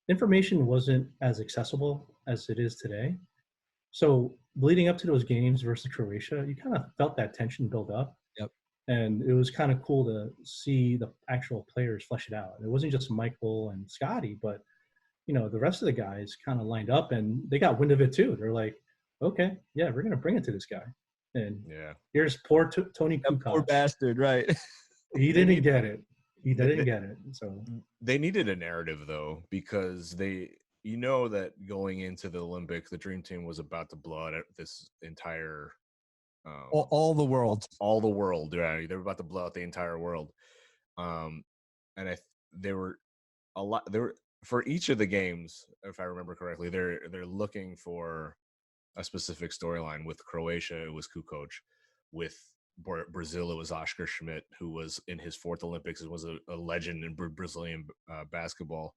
C: information wasn't as accessible as it is today. So leading up to those games versus Croatia, you kind of felt that tension build up.
B: Yep.
C: And it was kind of cool to see the actual players flesh it out. It wasn't just Michael and Scotty, but you know, the rest of the guys kind of lined up and they got wind of it too. They're like, okay, yeah, we're going to bring it to this guy. And
D: yeah,
C: here's poor Tony Kukoc.
B: Poor bastard, right?
C: He didn't get it. He didn't get it. So
D: they needed a narrative though, because you know that going into the Olympics, the Dream Team was about to blow out this entire
B: all the world.
D: All the world, right? They were about to blow out the entire world. And they were a lot. They were, for each of the games, if I remember correctly, they're looking for a specific storyline. With Croatia, it was Kukoc. With Brazil, it was Oscar Schmidt, who was in his fourth Olympics and was a legend in Brazilian basketball.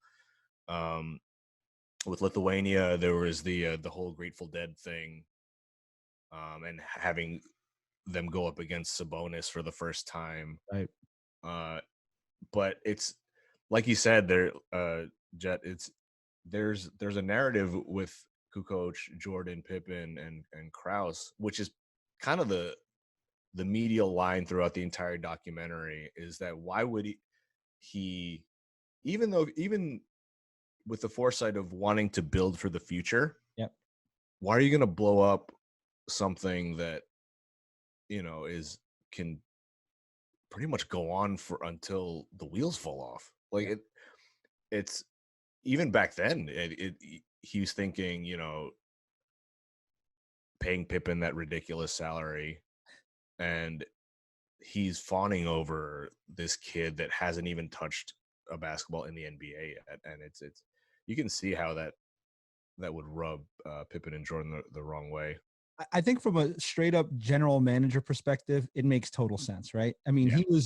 D: With Lithuania, there was the whole Grateful Dead thing, and having them go up against Sabonis for the first time.
B: Right.
D: But it's like you said there, Jet. There's a narrative with Kukoc, Jordan, Pippen, and Krause, which is kind of the medial line throughout the entire documentary, is that why would he even with the foresight of wanting to build for the future,
B: yep,
D: why are you going to blow up something that, you know, can pretty much go on for until the wheels fall off? Like it's even back then, he was thinking, you know, paying Pippen that ridiculous salary, and he's fawning over this kid that hasn't even touched a basketball in the NBA yet. And it's you can see how that would rub Pippen and Jordan the wrong way.
B: I think from a straight up general manager perspective, it makes total sense, right? I mean,
D: Yeah.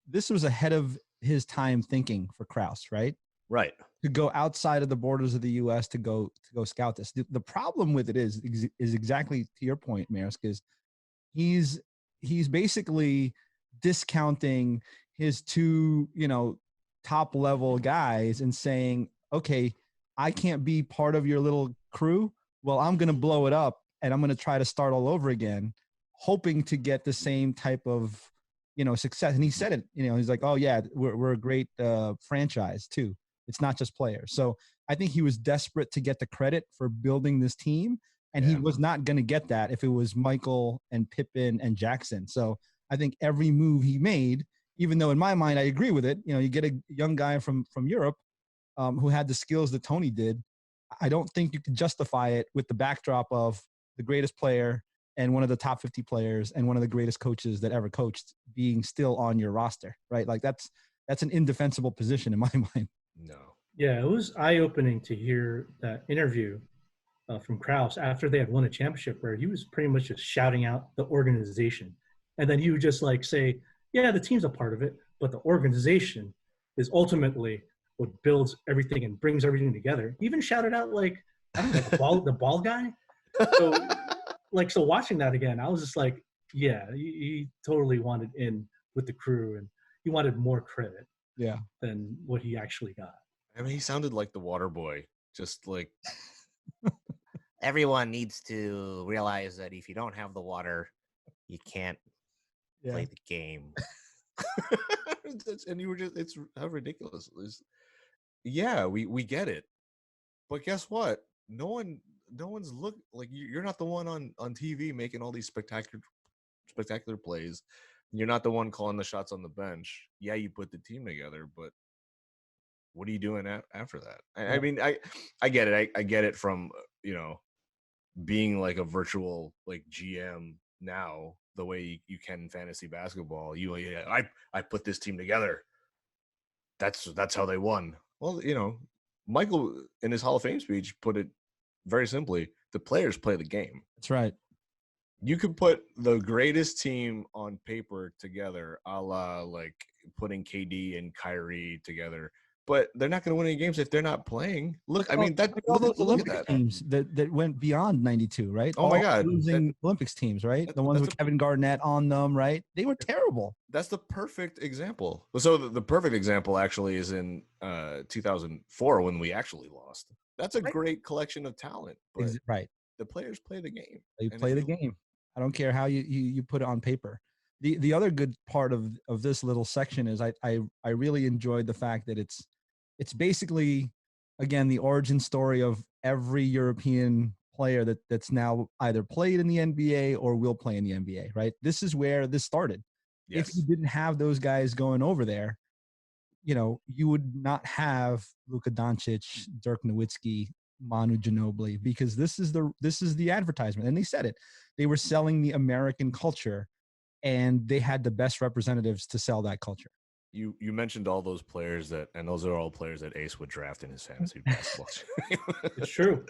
B: this was ahead of his time thinking for Krause, right?
D: Right.
B: To go outside of the borders of the U.S. to go scout this. The problem with it is exactly to your point, Maris, because he's basically discounting his two, top level guys and saying, okay, I can't be part of your little crew. Well, I'm going to blow it up and I'm going to try to start all over again, hoping to get the same type of, success. And he said it, he's like, oh yeah, we're a great franchise too. It's not just players. So I think he was desperate to get the credit for building this team. And he was not going to get that if it was Michael and Pippen and Jackson. So I think every move he made, even though in my mind, I agree with it. You get a young guy from Europe who had the skills that Tony did. I don't think you can justify it with the backdrop of the greatest player and one of the top 50 players and one of the greatest coaches that ever coached being still on your roster, right? Like that's an indefensible position in my mind.
D: No.
C: Yeah, it was eye-opening to hear that interview from Krause after they had won a championship, where he was pretty much just shouting out the organization. And then he would just like say, yeah, the team's a part of it, but the organization is ultimately what builds everything and brings everything together. He even shouted out like, I don't know, the ball guy. So watching that again, I was just like, yeah, he totally wanted in with the crew and he wanted more credit than what he actually got.
D: I mean, he sounded like the water boy, just like
E: everyone needs to realize that if you don't have the water, you can't play the game.
D: And you were just, it's how ridiculous it is. Yeah, we get it. But guess what? No one's like you're not the one on TV making all these spectacular plays. You're not the one calling the shots on the bench. Yeah, you put the team together, but what are you doing after that? I mean, I get it. I get it from, being like a virtual like GM now, the way you can in fantasy basketball. I put this team together. That's how they won. Well, Michael in his Hall of Fame speech put it very simply: the players play the game.
B: That's right.
D: You could put the greatest team on paper together, a la like putting KD and Kyrie together, but they're not going to win any games if they're not playing. Look, I mean,
B: all those Olympic teams that went beyond 92, right?
D: Oh my God,
B: losing Olympics teams, right? The ones with Kevin Garnett on them, right? They were terrible.
D: That's the perfect example. So the perfect example actually is in 2004 when we actually lost. That's a great collection of talent, but the players play the game.
B: They play the game. I don't care how you put it on paper. The other good part of this little section is I really enjoyed the fact that it's basically, again, the origin story of every European player that's now either played in the NBA or will play in the NBA, right? This is where this started. Yes. If you didn't have those guys going over there, you would not have Luka Doncic, Dirk Nowitzki, Manu Ginobili, because this is the advertisement. And they said it. They were selling the American culture, and they had the best representatives to sell that culture.
D: You mentioned all those players and those are all players that Ace would draft in his fantasy basketball.
C: It's true.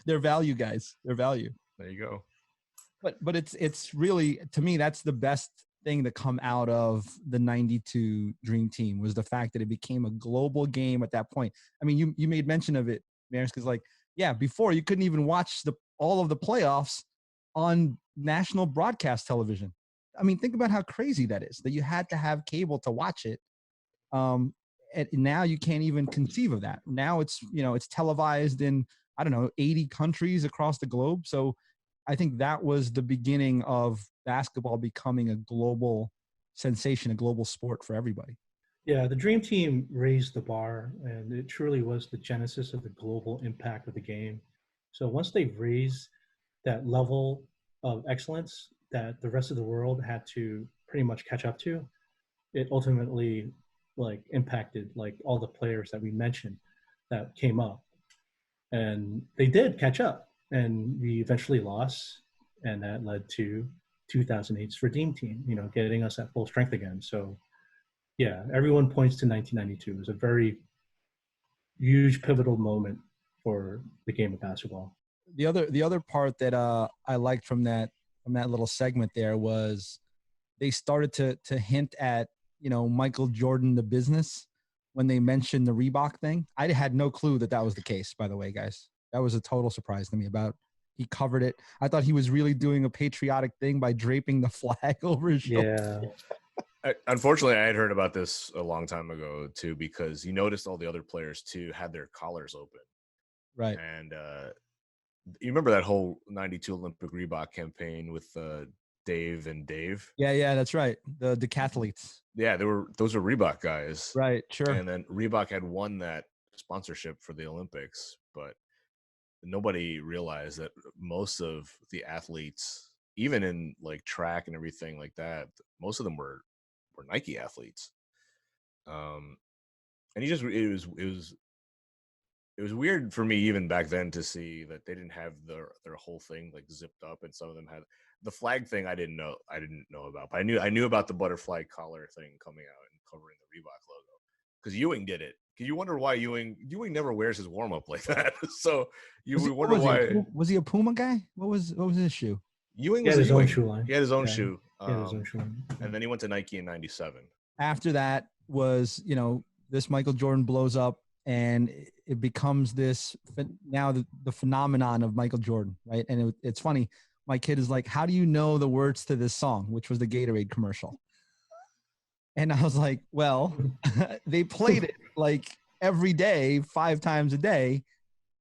B: They're value guys. They're value.
D: There you go.
B: But it's really, to me, that's the best thing that come out of the 92 Dream Team was the fact that it became a global game at that point. I mean, you made mention of it, Maris, because before you couldn't even watch all of the playoffs on national broadcast television. I mean, think about how crazy that is, that you had to have cable to watch it. And now you can't even conceive of that. Now it's televised in, 80 countries across the globe. So I think that was the beginning of basketball becoming a global sensation, a global sport for everybody.
C: Yeah, the Dream Team raised the bar, and it truly was the genesis of the global impact of the game. So once they raised that level of excellence that the rest of the world had to pretty much catch up to, it ultimately impacted all the players that we mentioned that came up, and they did catch up, and we eventually lost, and that led to 2008's Redeem Team, getting us at full strength again. So yeah, everyone points to 1992. It was a very huge pivotal moment for the game of basketball.
B: The other part that I liked from that little segment there was they started to hint at, Michael Jordan, the business, when they mentioned the Reebok thing. I had no clue that was the case, by the way, guys. That was a total surprise to me. He covered it. I thought he was really doing a patriotic thing by draping the flag over his shoulder.
C: Yeah.
D: Unfortunately, I had heard about this a long time ago too, because you noticed all the other players too had their collars open,
B: Right.
D: and you remember that whole '92 Olympic Reebok campaign with Dave and Dave?
B: Yeah, that's right. The decathletes.
D: Yeah, those were Reebok guys,
B: Right. Sure.
D: and then Reebok had won that sponsorship for the Olympics, but nobody realized that most of the athletes, even in like track and everything like that, most of them were Nike athletes. And it was weird for me even back then to see that they didn't have their whole thing like zipped up, and some of them had the flag thing. I didn't know about, but I knew about the butterfly collar thing coming out and covering the Reebok logo, because Ewing did it. You wonder why Ewing never wears his warm up like that. So wonder why.
B: Was he a Puma guy? What was his shoe?
D: Ewing
C: had
D: was
C: his own shoe line.
D: He had his own
C: Yeah,
D: shoe.
C: He had his own shoe line.
D: And then he went to Nike in '97.
B: After that was, this Michael Jordan blows up, and it becomes this now the phenomenon of Michael Jordan, right? And it's funny. My kid is like, "How do you know the words to this song?" Which was the Gatorade commercial. And I was like, "Well, they played it like every day, 5 times a day."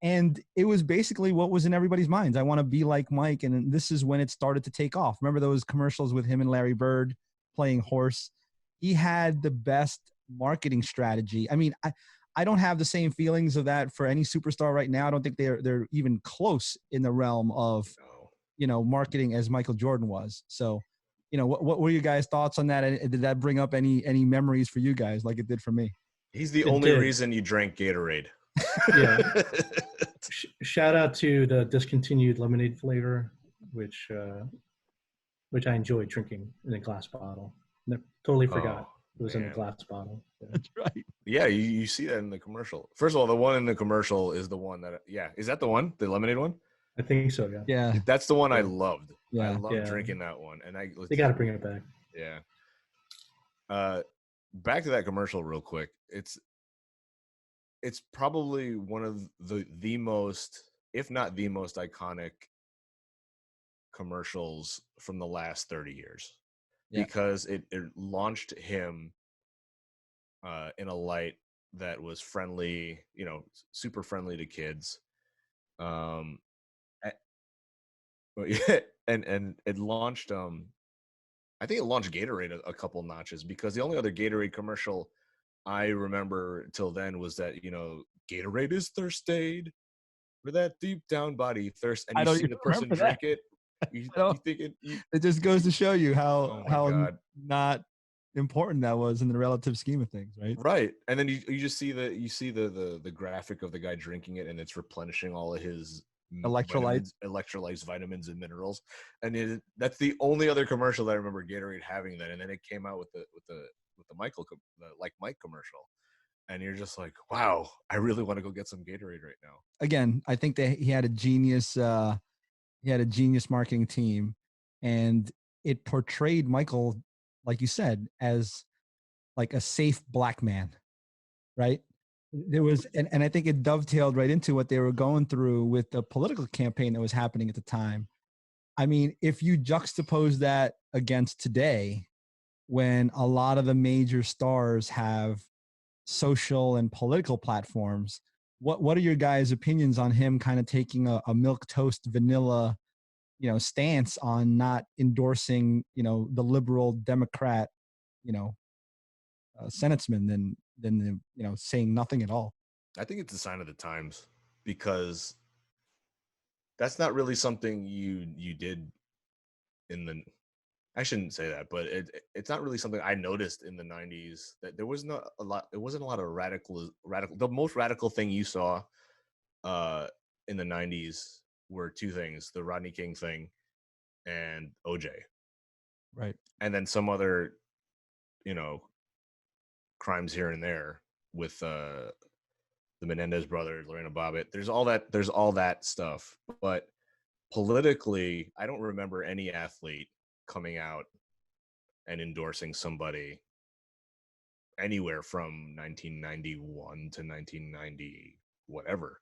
B: And it was basically what was in everybody's minds. I want to be like Mike. And this is when it started to take off. Remember those commercials with him and Larry Bird playing horse? He had the best marketing strategy. I mean, I don't have the same feelings of that for any superstar right now. I don't think they're even close in the realm of, marketing as Michael Jordan was. So, what were your guys' thoughts on that? And did that bring up any memories for you guys like it did for me?
D: He's the only reason you drank Gatorade.
C: Yeah. Shout out to the discontinued lemonade flavor, which I enjoyed drinking in a glass bottle. Totally forgot it was in a glass bottle. Yeah.
B: That's right.
D: Yeah, you see that in the commercial. First of all, the one in the commercial is the one that is that the one, the lemonade one?
C: I think so. Yeah.
B: Yeah.
D: That's the one I loved.
B: Yeah.
D: I loved drinking that one, and
C: They got to bring it back.
D: Yeah. Back to that commercial real quick. It's probably one of the most, if not the most iconic commercials from the last 30 years, because it launched him in a light that was friendly, super friendly to kids. And it launched, I think it launched Gatorade a couple notches, because the only other Gatorade commercial I remember till then was that, Gatorade is thirst aid for that deep down body thirst, and you see the person drink it. You think
B: it just goes to show you how not important that was in the relative scheme of things, right?
D: Right. And then you just see the graphic of the guy drinking it, and it's replenishing all of his electrolytes, vitamins, and minerals. And that's the only other commercial that I remember Gatorade having that. And then it came out with the Mike commercial, and you're just like, wow, I really want to go get some Gatorade right now.
B: Again, I think that he had a genius marketing team, and it portrayed Michael, like you said, as like a safe black man, right? There was, and I think it dovetailed right into what they were going through with the political campaign that was happening at the time. I mean, if you juxtapose that against today, when a lot of the major stars have social and political platforms, what are your guys' opinions on him kind of taking a milquetoast vanilla, stance on not endorsing, the liberal Democrat, senatesman than saying nothing at all?
D: I think it's a sign of the times, because that's not really something you did in the, I shouldn't say that, but it's not really something I noticed in the 90s, that there wasn't a lot of radical. The most radical thing you saw in the 90s were two things: the Rodney King thing and OJ.
B: Right. And
D: then some other, crimes here and there with the Menendez brothers, Lorena Bobbitt. There's all that stuff. But politically, I don't remember any athlete coming out and endorsing somebody anywhere from 1991 to 1990 whatever.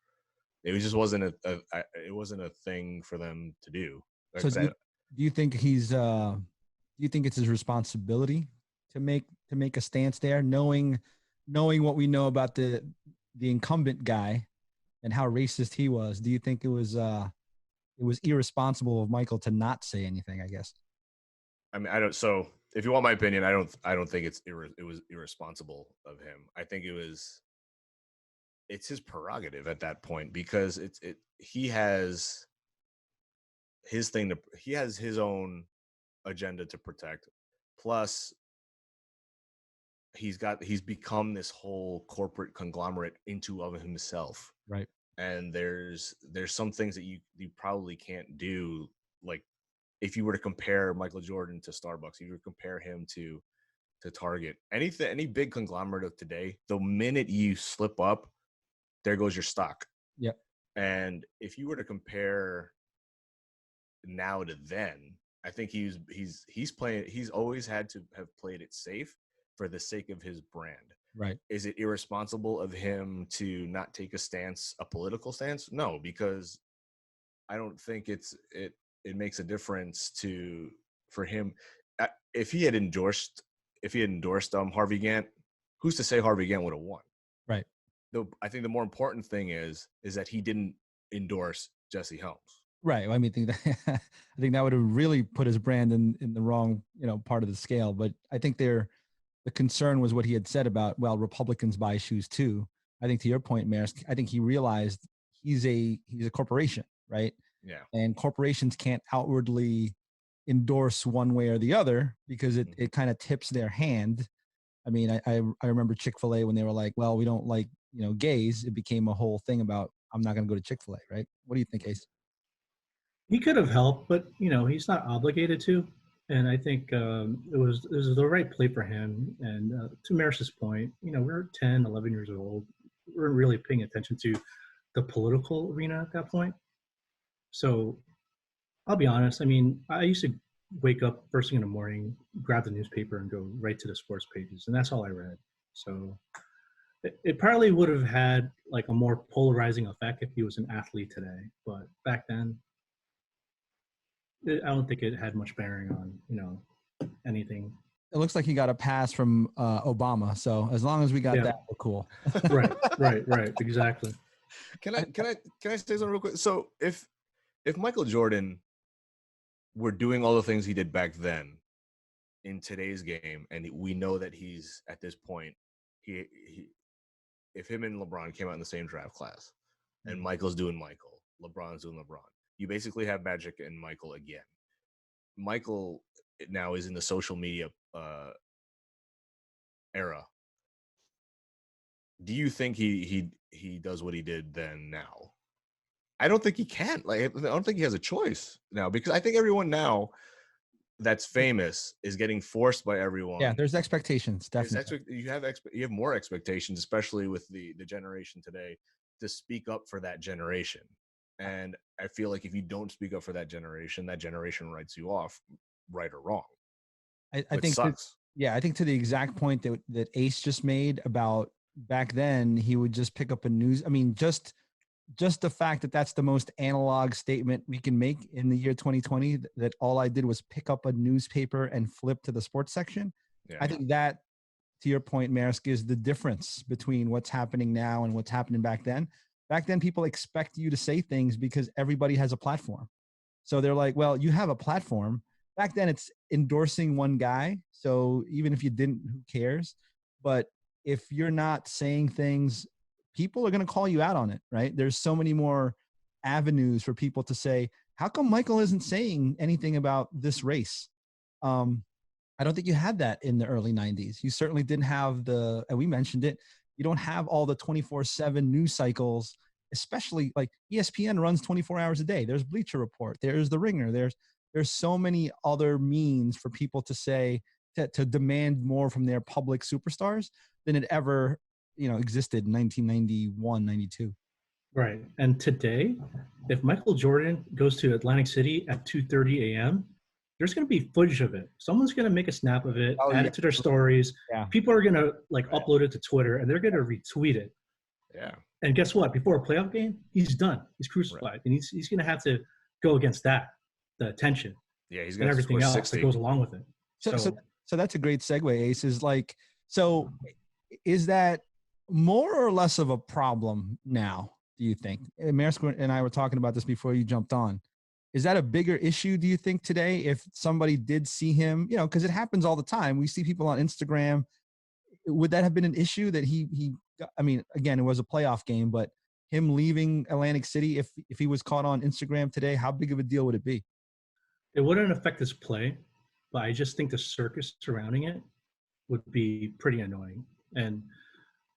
D: It just wasn't a thing for them to do.
B: So do you think it's his responsibility to make a stance there, knowing what we know about the incumbent guy and how racist he was? Do you think it was irresponsible of Michael to not say anything, I guess?
D: I mean, I don't. So, if you want my opinion, I don't think it was irresponsible of him. I think it's his prerogative at that point, because he has he has his own agenda to protect. Plus, he's become this whole corporate conglomerate into of himself.
B: Right.
D: And there's some things that you probably can't do. Like, if you were to compare Michael Jordan to Starbucks, if you were to compare him to Target, any big conglomerate of today, the minute you slip up, there goes your stock.
B: Yep.
D: And if you were to compare now to then, I think he's always had to have played it safe for the sake of his brand.
B: Right.
D: Is it irresponsible of him to not take a political stance? No, because I don't think it makes a difference for him. If he had endorsed Harvey Gantt, who's to say Harvey Gantt would have won?
B: Right.
D: I think the more important thing is that he didn't endorse Jesse Helms.
B: Right. I mean, I think that would have really put his brand in the wrong, part of the scale. But I think the concern was what he had said about, well, Republicans buy shoes too. I think to your point, Maris, I think he realized he's a corporation, right?
D: Yeah.
B: And corporations can't outwardly endorse one way or the other because it kind of tips their hand. I mean, I remember Chick-fil-A when they were like, well, we don't like, gays. It became a whole thing about, I'm not going to go to Chick-fil-A, right? What do you think, Ace?
C: He could have helped, but he's not obligated to. And I think it was the right play for him. And to Maris's point, we're 10, 11 years old. We weren't really paying attention to the political arena at that point. So I'll be honest. I mean, I used to wake up first thing in the morning, grab the newspaper, and go right to the sports pages, and that's all I read. So it probably would have had like a more polarizing effect if he was an athlete today. But back then, I don't think it had much bearing on anything.
B: It looks like he got a pass from Obama. So as long as we got that, we're cool.
C: Right. Exactly.
D: Can I say something real quick? So if Michael Jordan were doing all the things he did back then in today's game, and we know that he's at this point, if him and LeBron came out in the same draft class, and Michael's doing Michael, LeBron's doing LeBron, you basically have Magic and Michael again. Michael now is in the social media era. Do you think he does what he did then now? I don't think he can. Like, I don't think he has a choice now, because I think everyone now that's famous is getting forced by everyone.
B: Yeah, there's expectations. Definitely,
D: you have more expectations, especially with the generation today, to speak up for that generation. And I feel like if you don't speak up for that generation writes you off, right or wrong.
B: I think sucks. I think to the exact point that Ace just made about back then, he would just pick up a news. I mean, just the fact that that's the most analog statement we can make in the year 2020, that all I did was pick up a newspaper and flip to the sports section. Yeah. I think that, to your point, Marisk, is the difference between what's happening now and what's happening back then. Back then, people expect you to say things because everybody has a platform. So they're like, well, you have a platform. Back then, it's endorsing one guy. So even if you didn't, who cares? But if you're not saying things, people are going to call you out on it, right? There's so many more avenues for people to say, how come Michael isn't saying anything about this race? I don't think you had that in the early 90s. You certainly didn't have and we mentioned it, you don't have all the 24/7 news cycles, especially like ESPN runs 24 hours a day. There's Bleacher Report. There's The Ringer. There's so many other means for people to say, to demand more from their public superstars than it ever existed in 1991, 92.
C: Right. And today, if Michael Jordan goes to Atlantic City at 2:30 a.m., there's going to be footage of it. Someone's going to make a snap of it, add it to their stories. Yeah. People are going to upload it to Twitter, and they're going to retweet it.
D: Yeah.
C: And guess what? Before a playoff game, he's done. He's crucified. Right. And he's going to have to go against that, the attention.
D: Yeah, he's going
C: to everything else 60. That goes along with it.
B: So that's a great segue, Ace. Is like, so is that more or less of a problem now, do you think? Maersk and I were talking about this before you jumped on. Is that a bigger issue, do you think, today? If somebody did see him, because it happens all the time. We see people on Instagram. Would that have been an issue that I mean, again, it was a playoff game, but him leaving Atlantic City, if he was caught on Instagram today, how big of a deal would it be?
C: It wouldn't affect his play, but I just think the circus surrounding it would be pretty annoying. And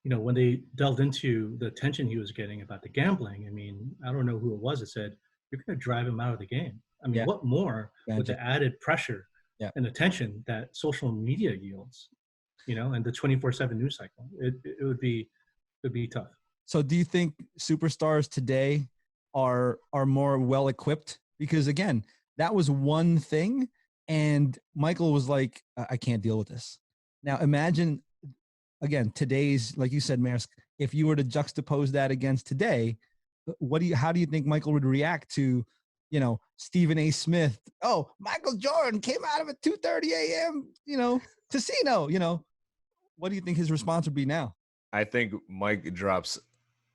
C: when they delved into the attention he was getting about the gambling, I mean, I don't know who it was that said, you're going to drive him out of the game. I mean, what more with the added pressure and attention that social media yields, and the 24/7 news cycle? It would be tough.
B: So do you think superstars today are more well equipped? Because again, that was one thing, and Michael was like, I can't deal with this. Now imagine, again, today's, like you said, Maersk, if you were to juxtapose that against today, how do you think Michael would react to, Stephen A. Smith? Oh, Michael Jordan came out of a 2:30 a.m., casino, what do you think his response would be now?
D: I think Mike drops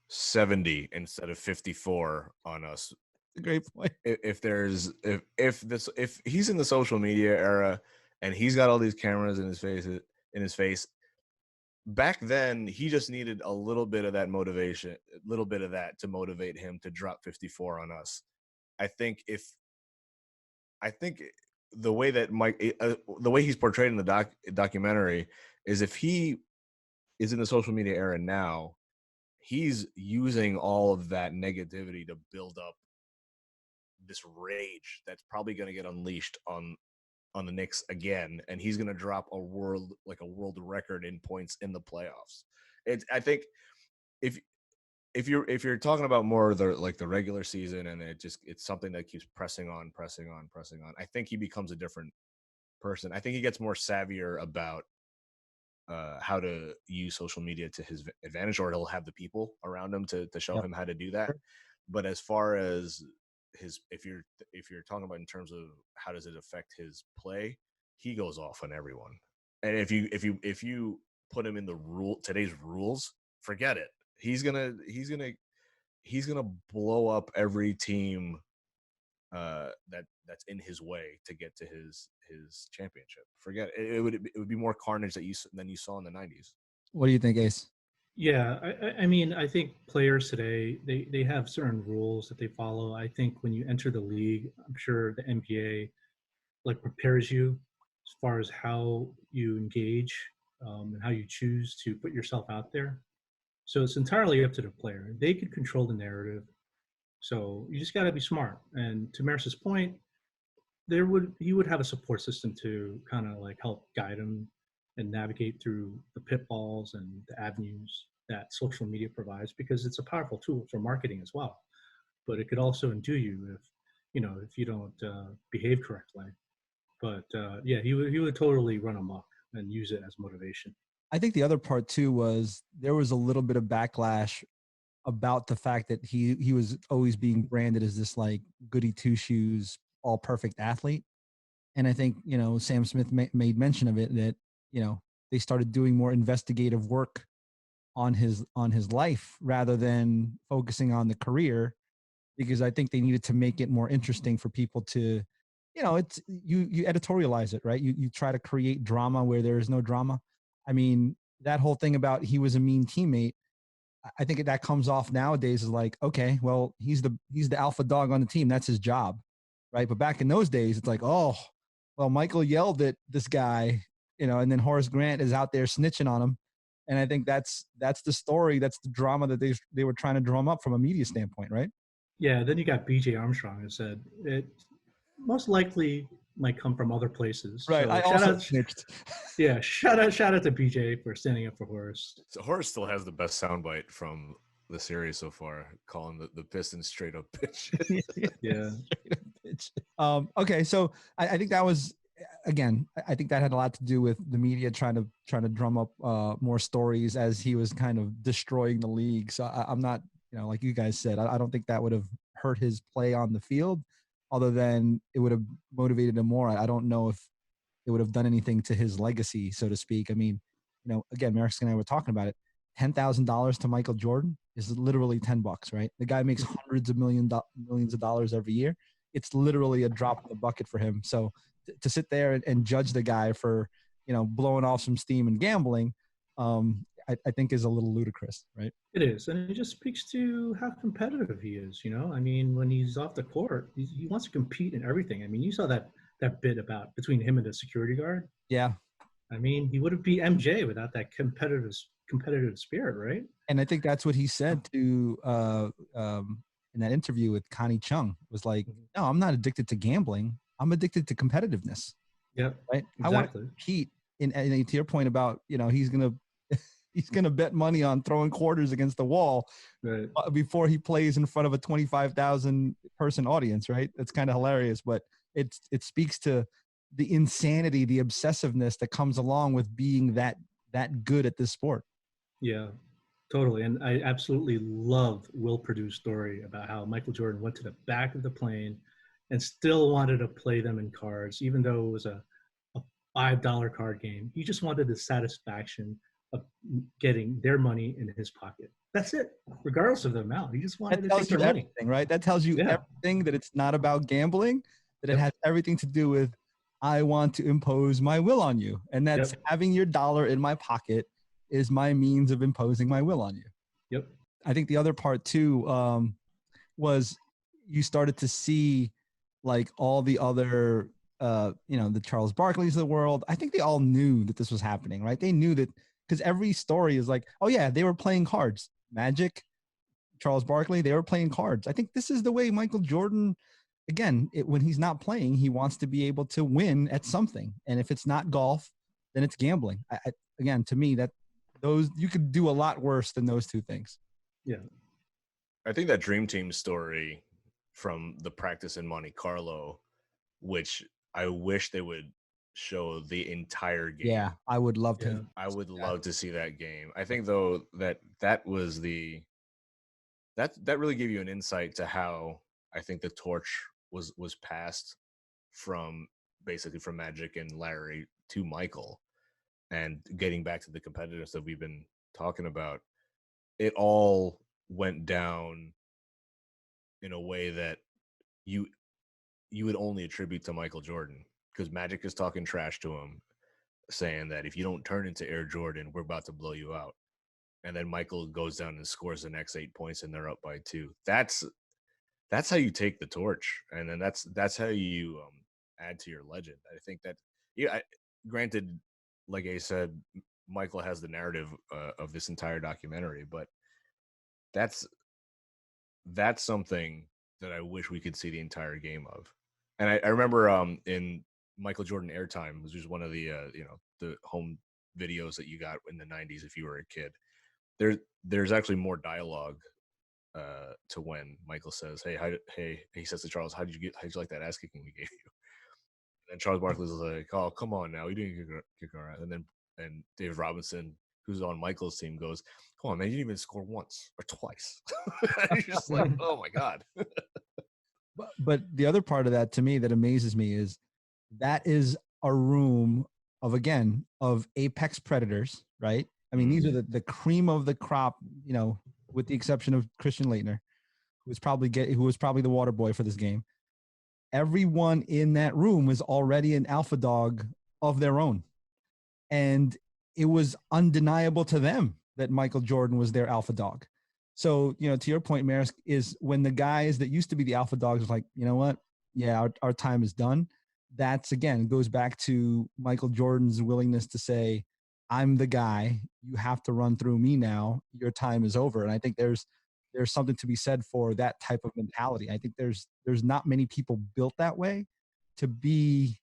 D: 70 instead of 54 on us.
B: Great point.
D: If he's in the social media era and he's got all these cameras in his face, back then he just needed a little bit of that motivation, a little bit of that to motivate him to drop 54 on us. I think the way that the way he's portrayed in the documentary is, if he is in the social media era now, he's using all of that negativity to build up this rage that's probably going to get unleashed on the Knicks again, and he's going to drop a world record in points in the playoffs. I think if you're talking about more the regular season, and it's something that keeps pressing on, I think he becomes a different person. I think he gets more savvier about how to use social media to his advantage, or he'll have the people around him to show him how to do that. But as far as if you're talking about in terms of how does it affect his play, he goes off on everyone. And if you put him in today's rules, forget it. He's gonna blow up every team that's in his way to get to his championship. Forget it. It would be more carnage than you saw in the 90s.
B: What do you think, Ace?
C: Yeah, I mean, I think players today, they have certain rules that they follow. I think when you enter the league, I'm sure the NBA prepares you as far as how you engage and how you choose to put yourself out there. So it's entirely up to the player. They could control the narrative. So you just got to be smart. And to Maris's point, he would have a support system to kind of help guide him and navigate through the pitfalls and the avenues that social media provides, because it's a powerful tool for marketing as well. But it could also undo you if you don't behave correctly. But he would totally run amok and use it as motivation.
B: I think the other part too was there was a little bit of backlash about the fact that he was always being branded as this goody two shoes, all perfect athlete. And I think, Sam Smith made mention of it, that, they started doing more investigative work on his life rather than focusing on the career, because I think they needed to make it more interesting for people to, it's you editorialize it, right? You try to create drama where there is no drama. I mean, that whole thing about he was a mean teammate, I think that comes off nowadays as okay, well, he's the alpha dog on the team. That's his job, right? But back in those days, it's oh, well, Michael yelled at this guy, and then Horace Grant is out there snitching on him. And I think that's the story. That's the drama that they were trying to drum up from a media standpoint, right?
C: Yeah, then you got B.J. Armstrong who said it most likely might come from other places.
B: Right.
C: So
B: I also snitched.
C: Yeah, shout out to B.J. for standing up for Horace.
D: So Horace still has the best soundbite from the series so far, calling the Pistons straight up bitch.
C: Yeah.
B: Okay, so I think that was, again, I think that had a lot to do with the media trying to drum up more stories as he was kind of destroying the league. So I'm not, like you guys said, I don't think that would have hurt his play on the field, other than it would have motivated him more. I don't know if it would have done anything to his legacy, so to speak. I mean, again, Marix and I were talking about it. $10,000 to Michael Jordan is literally $10, right? The guy makes hundreds of millions of dollars every year. It's literally a drop in the bucket for him. So to sit there and judge the guy for, blowing off some steam and gambling, I think is a little ludicrous, right?
C: It is, and it just speaks to how competitive he is. I mean, when he's off the court, he wants to compete in everything. I mean, you saw that bit about between him and the security guard.
B: Yeah.
C: I mean, he wouldn't be MJ without that competitive spirit, right?
B: And I think that's what he said to in that interview with Connie Chung, was like, no, I'm not addicted to gambling. I'm addicted to competitiveness.
C: Yeah.
B: Right.
C: Exactly.
B: I want to compete. And to your point about, he's gonna bet money on throwing quarters against the wall,
C: right,
B: before he plays in front of a 25,000 person audience. Right. That's kind of hilarious, but it speaks to the insanity, the obsessiveness that comes along with being that good at this sport.
C: Yeah, totally. And I absolutely loved Will Purdue's story about how Michael Jordan went to the back of the plane and still wanted to play them in cards, even though it was a $5 card game. He just wanted the satisfaction of getting their money in his pocket. That's it, regardless of the amount. He just wanted to take their money.
B: Right? That tells you everything, that it's not about gambling, that it has everything to do with, I want to impose my will on you. And that's having your dollar in my pocket is my means of imposing my will on you.
C: Yep.
B: I think the other part too was you started to see like all the other, the Charles Barkleys of the world. I think they all knew that this was happening, right? They knew that, because every story is like, oh yeah, they were playing cards. Magic, Charles Barkley, they were playing cards. I think this is the way Michael Jordan, again, when he's not playing, he wants to be able to win at something. And if it's not golf, then it's gambling. Again, to me, you could do a lot worse than those two things.
C: Yeah.
D: I think that Dream Team story from the practice in Monte Carlo, which I wish they would show the entire game.
B: Yeah, I would love to.
D: I would love to see that game. I think though that was that really gave you an insight to how I think the torch was passed from basically from Magic and Larry to Michael, and getting back to the competitiveness that we've been talking about. It all went down in a way that you would only attribute to Michael Jordan, because Magic is talking trash to him, saying that if you don't turn into Air Jordan, we're about to blow you out. And then Michael goes down and scores the next 8 points, and they're up by 2. That's how you take the torch, and then that's how you add to your legend. I think that, granted, like I said, Michael has the narrative of this entire documentary, but that's something that I wish we could see the entire game of. And I remember in Michael Jordan Airtime, which was one of the the home videos that you got in the 90s if you were a kid. There's actually more dialogue to when Michael says, hey, he says to Charles, how'd you like that ass kicking we gave you? And Charles Barkley's like, oh, come on now, you didn't kick our ass. And David Robinson, who's on Michael's team, goes, come on, man, you didn't even score once or twice. You're just like, oh my God.
B: But the other part of that, to me, that amazes me is that is a room of apex predators, right? I mean, these are the cream of the crop, with the exception of Christian Laettner, who was probably the water boy for this game. Everyone in that room was already an alpha dog of their own. And it was undeniable to them that Michael Jordan was their alpha dog. So, to your point, Marix, is when the guys that used to be the alpha dogs was like, you know what? Yeah, our time is done. That's, again, goes back to Michael Jordan's willingness to say, I'm the guy. You have to run through me now. Your time is over. And I think there's something to be said for that type of mentality. I think there's not many people built that way, to be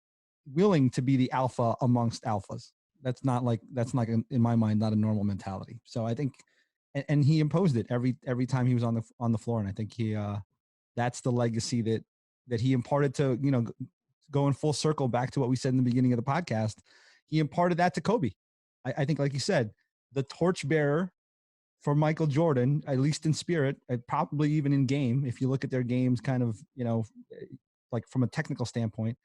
B: willing to be the alpha amongst alphas. That's not in my mind, not a normal mentality. So I think, and he imposed it every time he was on the floor. And I think that's the legacy that he imparted to, going full circle back to what we said in the beginning of the podcast. He imparted that to Kobe. I think, like you said, the torchbearer for Michael Jordan, at least in spirit, probably even in game, if you look at their games kind of, like from a technical standpoint,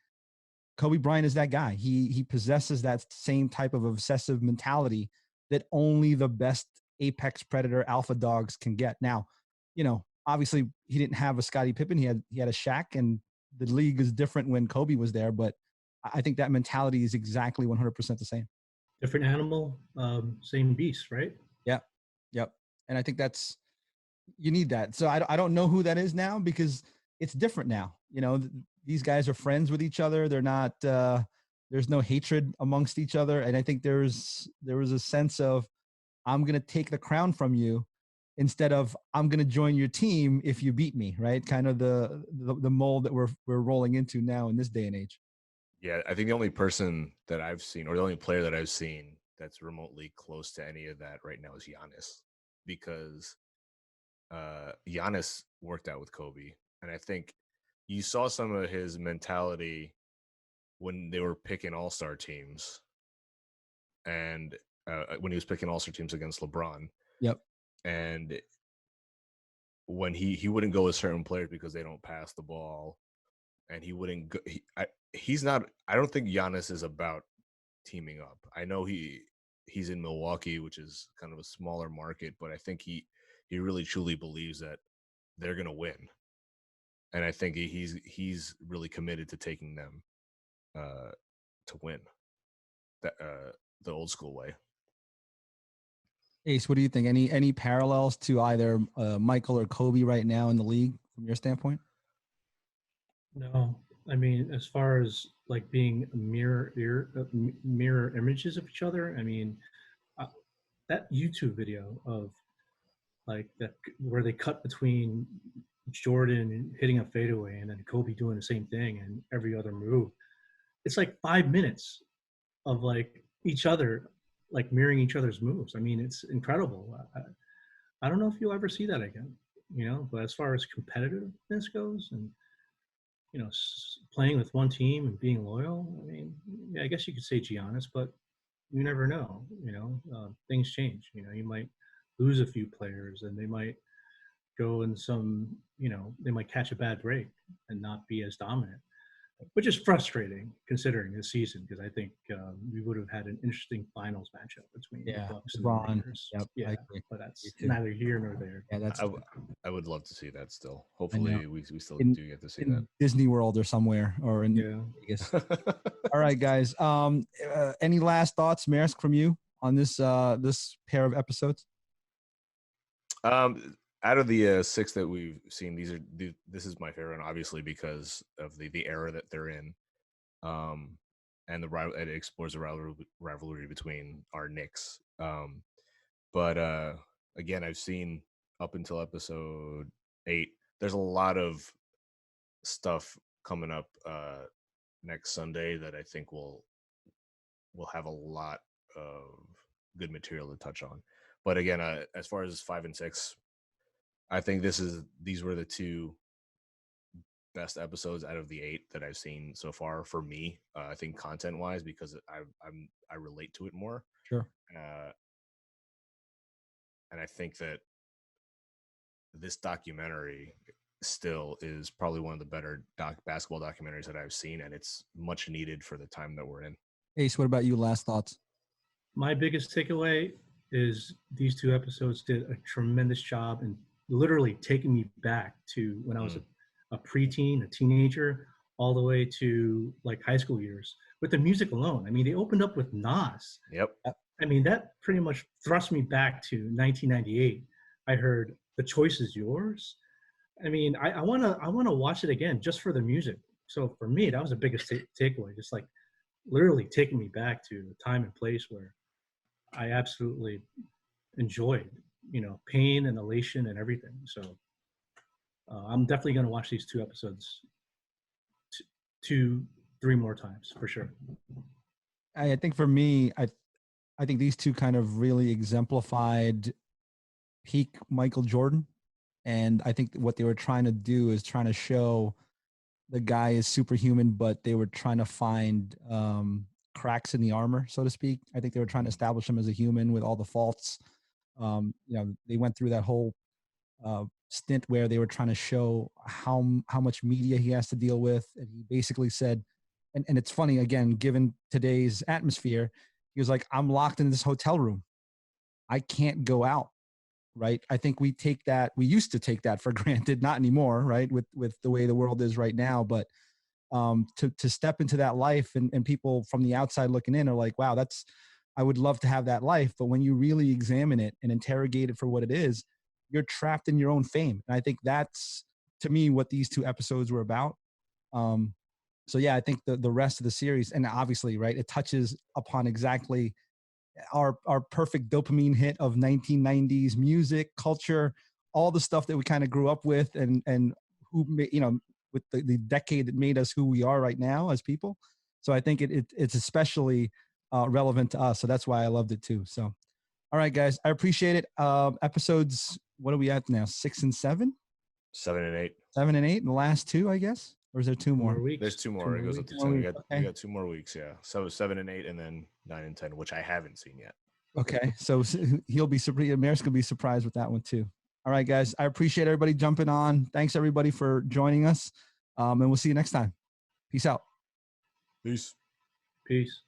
B: Kobe Bryant is that guy. He possesses that same type of obsessive mentality that only the best apex predator alpha dogs can get. Now, obviously he didn't have a Scottie Pippen. He had a Shaq, and the league is different when Kobe was there. But I think that mentality is exactly 100% the same.
C: Different animal, same beast, right?
B: Yep. Yep. And I think you need that. So I don't know who that is now, because it's different now. These guys are friends with each other. They're not, there's no hatred amongst each other. And I think there was a sense of, I'm going to take the crown from you, instead of I'm going to join your team if you beat me, right? Kind of the mold that we're rolling into now in this day and age.
D: Yeah, I think the only person that I've seen, or the only player that I've seen that's remotely close to any of that right now is Giannis, because Giannis worked out with Kobe, and I think you saw some of his mentality when they were picking all-star teams, and when he was picking all-star teams against LeBron.
B: Yep.
D: And when he wouldn't go with certain players because they don't pass the ball, and he wouldn't go, he's not. I don't think Giannis is about teaming up. I know he's in Milwaukee, which is kind of a smaller market, but I think he really truly believes that they're gonna win, and I think he's really committed to taking them to win that the old school way.
B: Ace, what do you think? Any parallels to either Michael or Kobe right now in the league from your standpoint?
C: No, I mean, as far as like being mirror images of each other, I mean, that YouTube video of like that where they cut between Jordan hitting a fadeaway and then Kobe doing the same thing and every other move, it's like 5 minutes of like each other, like mirroring each other's moves. I mean, it's incredible. I don't know if you'll ever see that again, but as far as competitiveness goes and, playing with one team and being loyal, I mean, yeah, I guess you could say Giannis, but you never know, things change. You might lose a few players and they might go in some, they might catch a bad break and not be as dominant, which is frustrating considering this season, because I think we would have had an interesting finals matchup between the Bucks and the Lakers.
B: Yep,
C: yeah, but that's neither here nor there.
B: Yeah,
D: I would love to see that still. Hopefully, we still do get to see
B: in
D: that.
B: Disney World or somewhere, or in Vegas. All right, guys. Any last thoughts, Maersk, from you on this this pair of episodes?
D: Out of the 6 that we've seen, this is my favorite, obviously because of the era that they're in, and it explores the rivalry between our Knicks. But again, I've seen up until episode 8. There's a lot of stuff coming up next Sunday that I think will have a lot of good material to touch on. But again, as far as 5 and 6. I think these were the 2 best episodes out of the 8 that I've seen so far for me. I think content wise, because I relate to it more.
B: Sure.
D: And I think that this documentary still is probably one of the better basketball documentaries that I've seen, and it's much needed for the time that we're in.
B: Ace, what about you? Last thoughts?
C: My biggest takeaway is these 2 episodes did a tremendous job in literally taking me back to when I was a preteen, a teenager, all the way to like high school years with the music alone. I mean, they opened up with Nas.
D: Yep.
C: I mean, that pretty much thrust me back to 1998. I heard The Choice Is Yours. I mean, I wanna watch it again just for the music. So for me, that was the biggest takeaway, just like literally taking me back to a time and place where I absolutely enjoyed, pain and elation and everything. So I'm definitely going to watch these 2 episodes 2-3 more times for sure.
B: I think for me, I think these 2 kind of really exemplified peak Michael Jordan. And I think what they were trying to do is trying to show the guy is superhuman, but they were trying to find cracks in the armor, so to speak. I think they were trying to establish him as a human with all the faults. They went through that whole stint where they were trying to show how much media he has to deal with. And he basically said, and it's funny, again, given today's atmosphere, he was like, I'm locked in this hotel room. I can't go out. Right. I think we used to take that for granted, not anymore. Right. With the way the world is right now. But to step into that life, and people from the outside looking in are like, wow, I would love to have that life. But when you really examine it and interrogate it for what it is, you're trapped in your own fame. And I think that's, to me, what these 2 episodes were about. So yeah, I think the rest of the series, and obviously, right, it touches upon exactly our perfect dopamine hit of 1990s music, culture, all the stuff that we kind of grew up with, and who, with the decade that made us who we are right now as people. So I think it's especially relevant to us. So that's why I loved it too. So, all right, guys, I appreciate it. Episodes, what are we at now? 6 and 7?
D: 7 and 8.
B: 7 and 8, and the last 2, I guess? Or is there 2 more?
D: There's 2 more. It goes up to 10. We got 2 more weeks, yeah. So 7 and 8, and then 9 and 10, which I haven't seen yet.
B: Okay, so he'll be surprised. Maris will be surprised with that one too. All right, guys, I appreciate everybody jumping on. Thanks everybody for joining us, and we'll see you next time. Peace out.
D: Peace.
C: Peace.